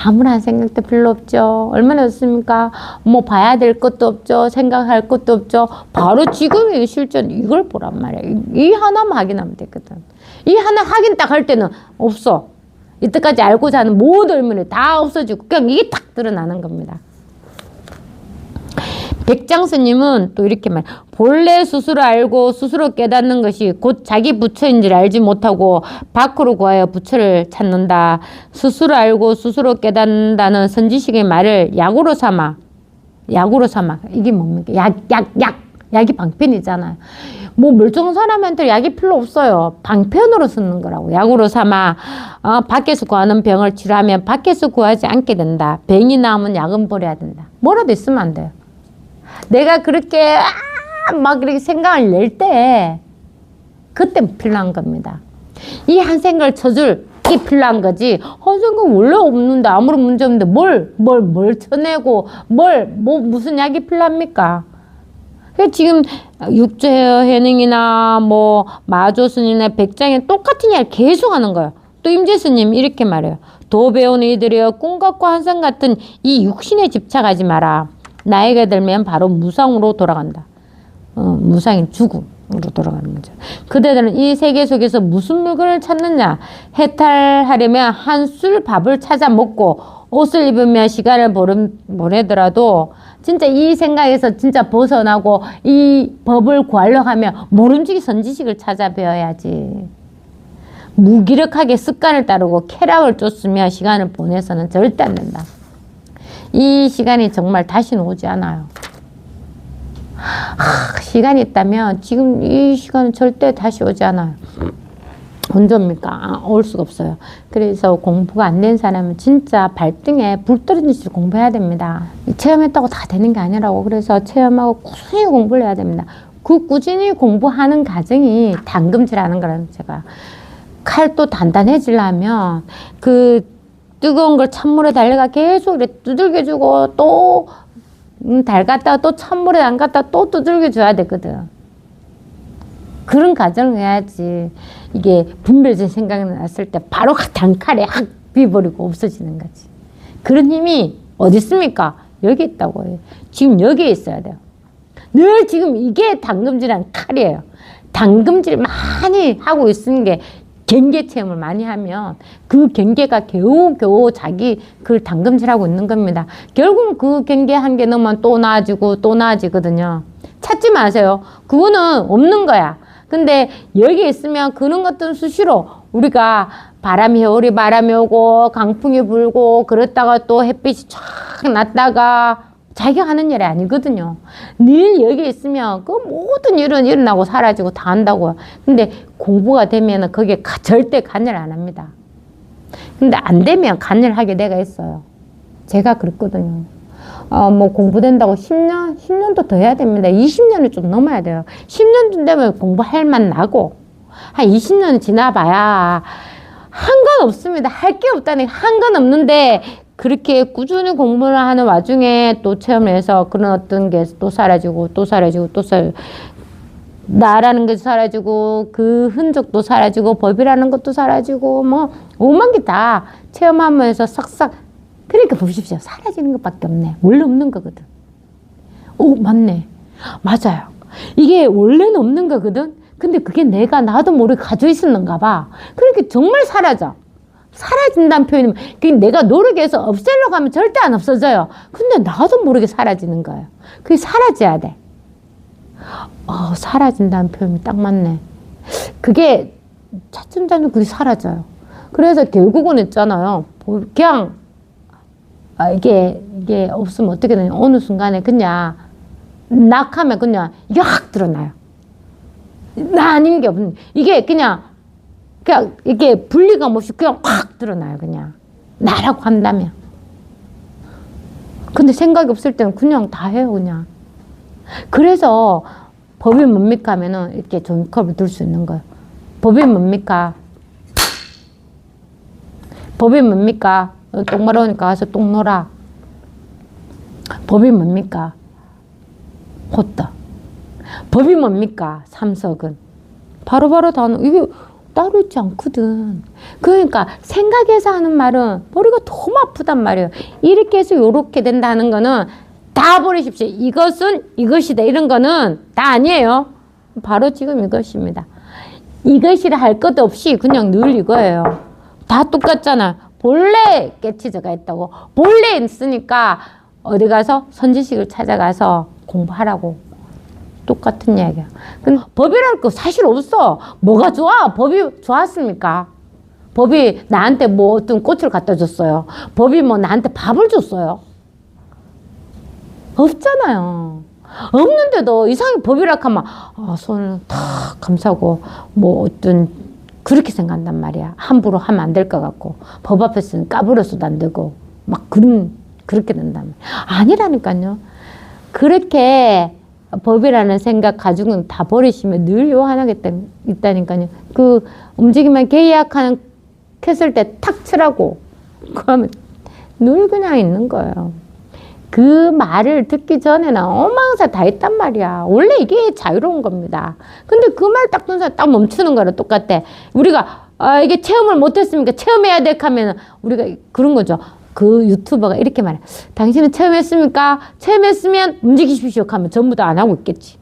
아무런 생각도 별로 없죠. 얼마나 좋습니까? 뭐 봐야 될 것도 없죠. 생각할 것도 없죠. 바로 지금의 실전 이걸 보란 말이에요. 이 하나만 확인하면 되거든. 이 하나 확인 딱 할 때는 없어. 이때까지 알고자 하는 모든 의문이 다 없어지고 그냥 이게 탁 드러나는 겁니다. 백장스님은 또 이렇게 말, 본래 스스로 알고 스스로 깨닫는 것이 곧 자기 부처인지를 알지 못하고 밖으로 구하여 부처를 찾는다. 스스로 알고 스스로 깨닫는다는 선지식의 말을 약으로 삼아. 이게 뭡니까? 약이 방편이잖아요. 뭐 멀쩡한 사람한테 약이 필요 없어요. 방편으로 쓰는 거라고. 약으로 삼아 밖에서 구하는 병을 치료하면 밖에서 구하지 않게 된다. 병이 나오면 약은 버려야 된다. 뭐라도 있으면 안 돼요. 내가 그렇게 막 이렇게 생각을 낼 때 그때 필요한 겁니다. 이 한 생각을 쳐줄 게 필요한 거지. 한 생각 원래 없는데 아무런 문제 없는데 뭘 쳐내고 무슨 약이 필요합니까? 지금 육조해능이나 뭐 마조스님이나 백장이 똑같은 이야기를 계속 하는 거예요. 또 임재스님 이렇게 말해요. 도 배운 이들이여 꿈같고 환상 같은 이 육신에 집착하지 마라. 나이가 들면 바로 무상으로 돌아간다. 무상인 죽음으로 돌아가는 거죠. 그대들은 이 세계 속에서 무슨 물건을 찾느냐? 해탈하려면 한술 밥을 찾아 먹고 옷을 입으며 시간을 보내더라도 진짜 이 생각에서 진짜 벗어나고 이 법을 구하려고 하면 모름지기 선지식을 찾아 배워야지. 무기력하게 습관을 따르고 쾌락을 쫓으며 시간을 보내서는 절대 안 된다. 이 시간이 정말 다시는 오지 않아요. 시간이 있다면 지금 이 시간은 절대 다시 오지 않아요. 언제 옵니까? 올 수가 없어요. 그래서 공부가 안 된 사람은 진짜 발등에 불 떨어진 짓을 공부해야 됩니다. 체험했다고 다 되는 게 아니라고. 그래서 체험하고 꾸준히 공부를 해야 됩니다. 그 꾸준히 공부하는 과정이 당금질하는 거라는 제가. 칼도 단단해지려면 그 뜨거운 걸 찬물에 달려가 계속 두들겨주고 또 달갔다가 또 찬물에 담갔다가 또 두들겨줘야 되거든. 그런 과정을 해야지 이게 분별적인 생각이 났을 때 바로 단칼에 확 비버리고 없어지는 거지. 그런 힘이 어디 있습니까? 여기 있다고 해요. 지금 여기에 있어야 돼요. 늘 지금 이게 당금질한 칼이에요. 당금질 많이 하고 있는 게 경계 체험을 많이 하면 그 경계가 겨우겨우 자기 그걸 당금질하고 있는 겁니다. 결국은 그 경계 한 개 넘으면 또 나아지고 또 나아지거든요. 찾지 마세요. 그거는 없는 거야. 근데 여기 있으면 그런 것들은 수시로 우리가 겨울에 바람이 오고 강풍이 불고 그랬다가 또 햇빛이 쫙 났다가 자기가 하는 일이 아니거든요. 늘 여기 있으면 그 모든 일은 일어나고 사라지고 다 한다고요. 근데 공부가 되면 거기에 절대 관여를 안 합니다. 근데 안 되면 관여를 하게 내가 있어요. 제가 그랬거든요. 뭐 공부된다고 10년도 더 해야 됩니다. 20년을 좀 넘어야 돼요. 10년쯤 되면 공부할 만 나고 한 20년 지나봐야 한건 없습니다. 할 게 없다니까 한건 없는데 그렇게 꾸준히 공부를 하는 와중에 또 체험을 해서 그런 어떤 게 또 사라지고 또 사라지고 또 사라지고 나라는 게 사라지고 그 흔적도 사라지고 법이라는 것도 사라지고 뭐 오만 게 다 체험하면서 싹싹 그러니까 보십시오. 사라지는 것밖에 없네. 원래 없는 거거든. 오 맞네. 맞아요. 이게 원래는 없는 거거든. 근데 그게 나도 모르게 가지고 있었는가 봐. 그러니까 정말 사라져. 사라진다는 표현이면 내가 노력해서 없애려고 하면 절대 안 없어져요. 근데 나도 모르게 사라지는 거예요. 그게 사라져야 돼. 사라진다는 표현이 딱 맞네. 그게 차츰차츰 그게 사라져요. 그래서 결국은 있잖아요. 그냥 이게 없으면 어떻게 되냐. 어느 순간에 그냥 낙하면 그냥 이게 확 드러나요. 나 아닌 게 없는 이게 그냥 이게 분리감 없이 그냥 확 드러나요. 그냥 나라고 한다면. 근데 생각이 없을 때는 그냥 다 해요. 그냥. 그래서 법이 뭡니까 하면은 이렇게 종이컵을 들 수 있는 거예요. 법이 뭡니까? 법이 뭡니까? 똥 마려우니까 가서 똥 놀아. 법이 뭡니까? 호떡. 법이 뭡니까? 삼석은. 바로바로 다 이게 따로 있지 않거든. 그러니까 생각해서 하는 말은 머리가 너무 아프단 말이에요. 이렇게 해서 요렇게 된다는 거는 다 버리십시오. 이것은 이것이다. 이런 거는 다 아니에요. 바로 지금 이것입니다. 이것이라 할 것 없이 그냥 늘 이거예요. 다 똑같잖아. 본래 깨치저가 있다고. 본래 있으니까 어디 가서 선지식을 찾아가서 공부하라고. 똑같은 이야기야. 근데 법이랄 거 사실 없어. 뭐가 좋아? 법이 좋았습니까? 법이 나한테 뭐 어떤 꽃을 갖다 줬어요. 법이 뭐 나한테 밥을 줬어요. 없잖아요. 없는데도 이상하게 법이라 하면 손을 탁 감싸고 뭐 어떤 그렇게 생각한단 말이야. 함부로 하면 안 될 것 같고 법 앞에서는 까불어서도 안 되고 막 그렇게 된단 말이야. 아니라니까요. 그렇게 법이라는 생각 가지고는 다 버리시면 늘 요 하나가 있다니까요. 그 움직임만 계약하는 했을 때 탁 치라고 그러면 늘 그냥 있는 거예요. 그 말을 듣기 전에는 어마어마사 다 있단 말이야. 원래 이게 자유로운 겁니다. 근데 그 말 딱 듣는 사람 딱 멈추는 거랑 똑같아. 우리가 이게 체험을 못했으니까 체험해야 돼 하면 우리가 그런 거죠. 그 유튜버가 이렇게 말해. 당신은 체험했습니까? 체험했으면 움직이십시오 하면 전부 다 안 하고 있겠지.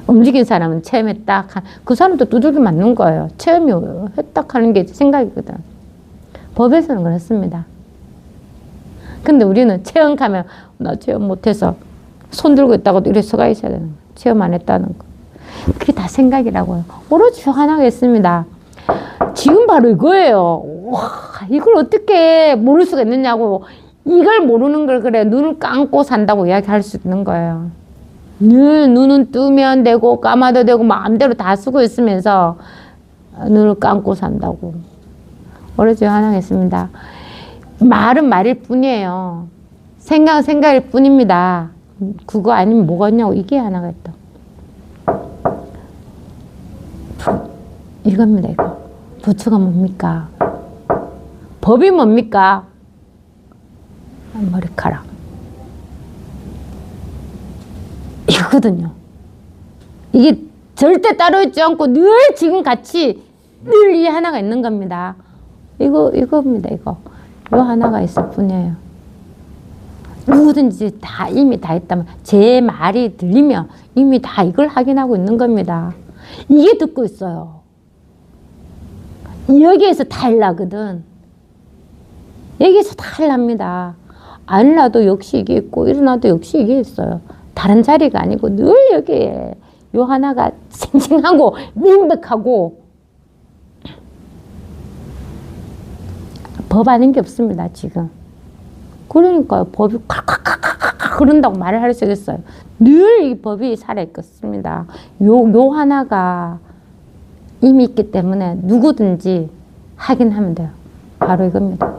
움직인 사람은 체험했다. 그 사람도 두들겨 맞는 거예요. 체험이 했다 하는 게 생각이거든. 법에서는 그렇습니다. 근데 우리는 체험 가면 나 체험 못해서 손 들고 있다고도 이래 서가 있어야 되는 거예요. 체험 안 했다는 거. 그게 다 생각이라고요. 오로지 하나가 있습니다. 지금 바로 이거예요. 와, 이걸 어떻게 모를 수가 있느냐고. 이걸 모르는 걸 그래 눈을 감고 산다고 이야기할 수 있는 거예요. 늘 눈은 뜨면 되고 감아도 되고 마음대로 다 쓰고 있으면서 눈을 감고 산다고. 오로지 하나가 있습니다. 말은 말일 뿐이에요. 생각은 생각일 뿐입니다. 그거 아니면 뭐가 있냐고. 이게 하나가 있다. 이겁니다, 이거. 부처가 뭡니까? 법이 뭡니까? 머리카락. 이거거든요. 이게 절대 따로 있지 않고 늘 지금 같이 늘 이 하나가 있는 겁니다. 이겁니다, 이거. 요 하나가 있을 뿐이에요. 누구든지 다 이미 다 있다면 제 말이 들리면 이미 다 이걸 확인하고 있는 겁니다. 이게 듣고 있어요. 여기에서 다 일나거든. 여기에서 다 일납니다. 안 일나도 역시 이게 있고 일어나도 역시 이게 있어요. 다른 자리가 아니고 늘 여기에 요 하나가 싱싱하고 명백하고 법 아닌 게 없습니다, 지금. 그러니까요, 법이 콱콱콱콱 그런다고 말을 할 수 있겠어요. 늘 이 법이 살아있겠습니다. 요 하나가 이미 있기 때문에 누구든지 확인하면 돼요. 바로 이겁니다.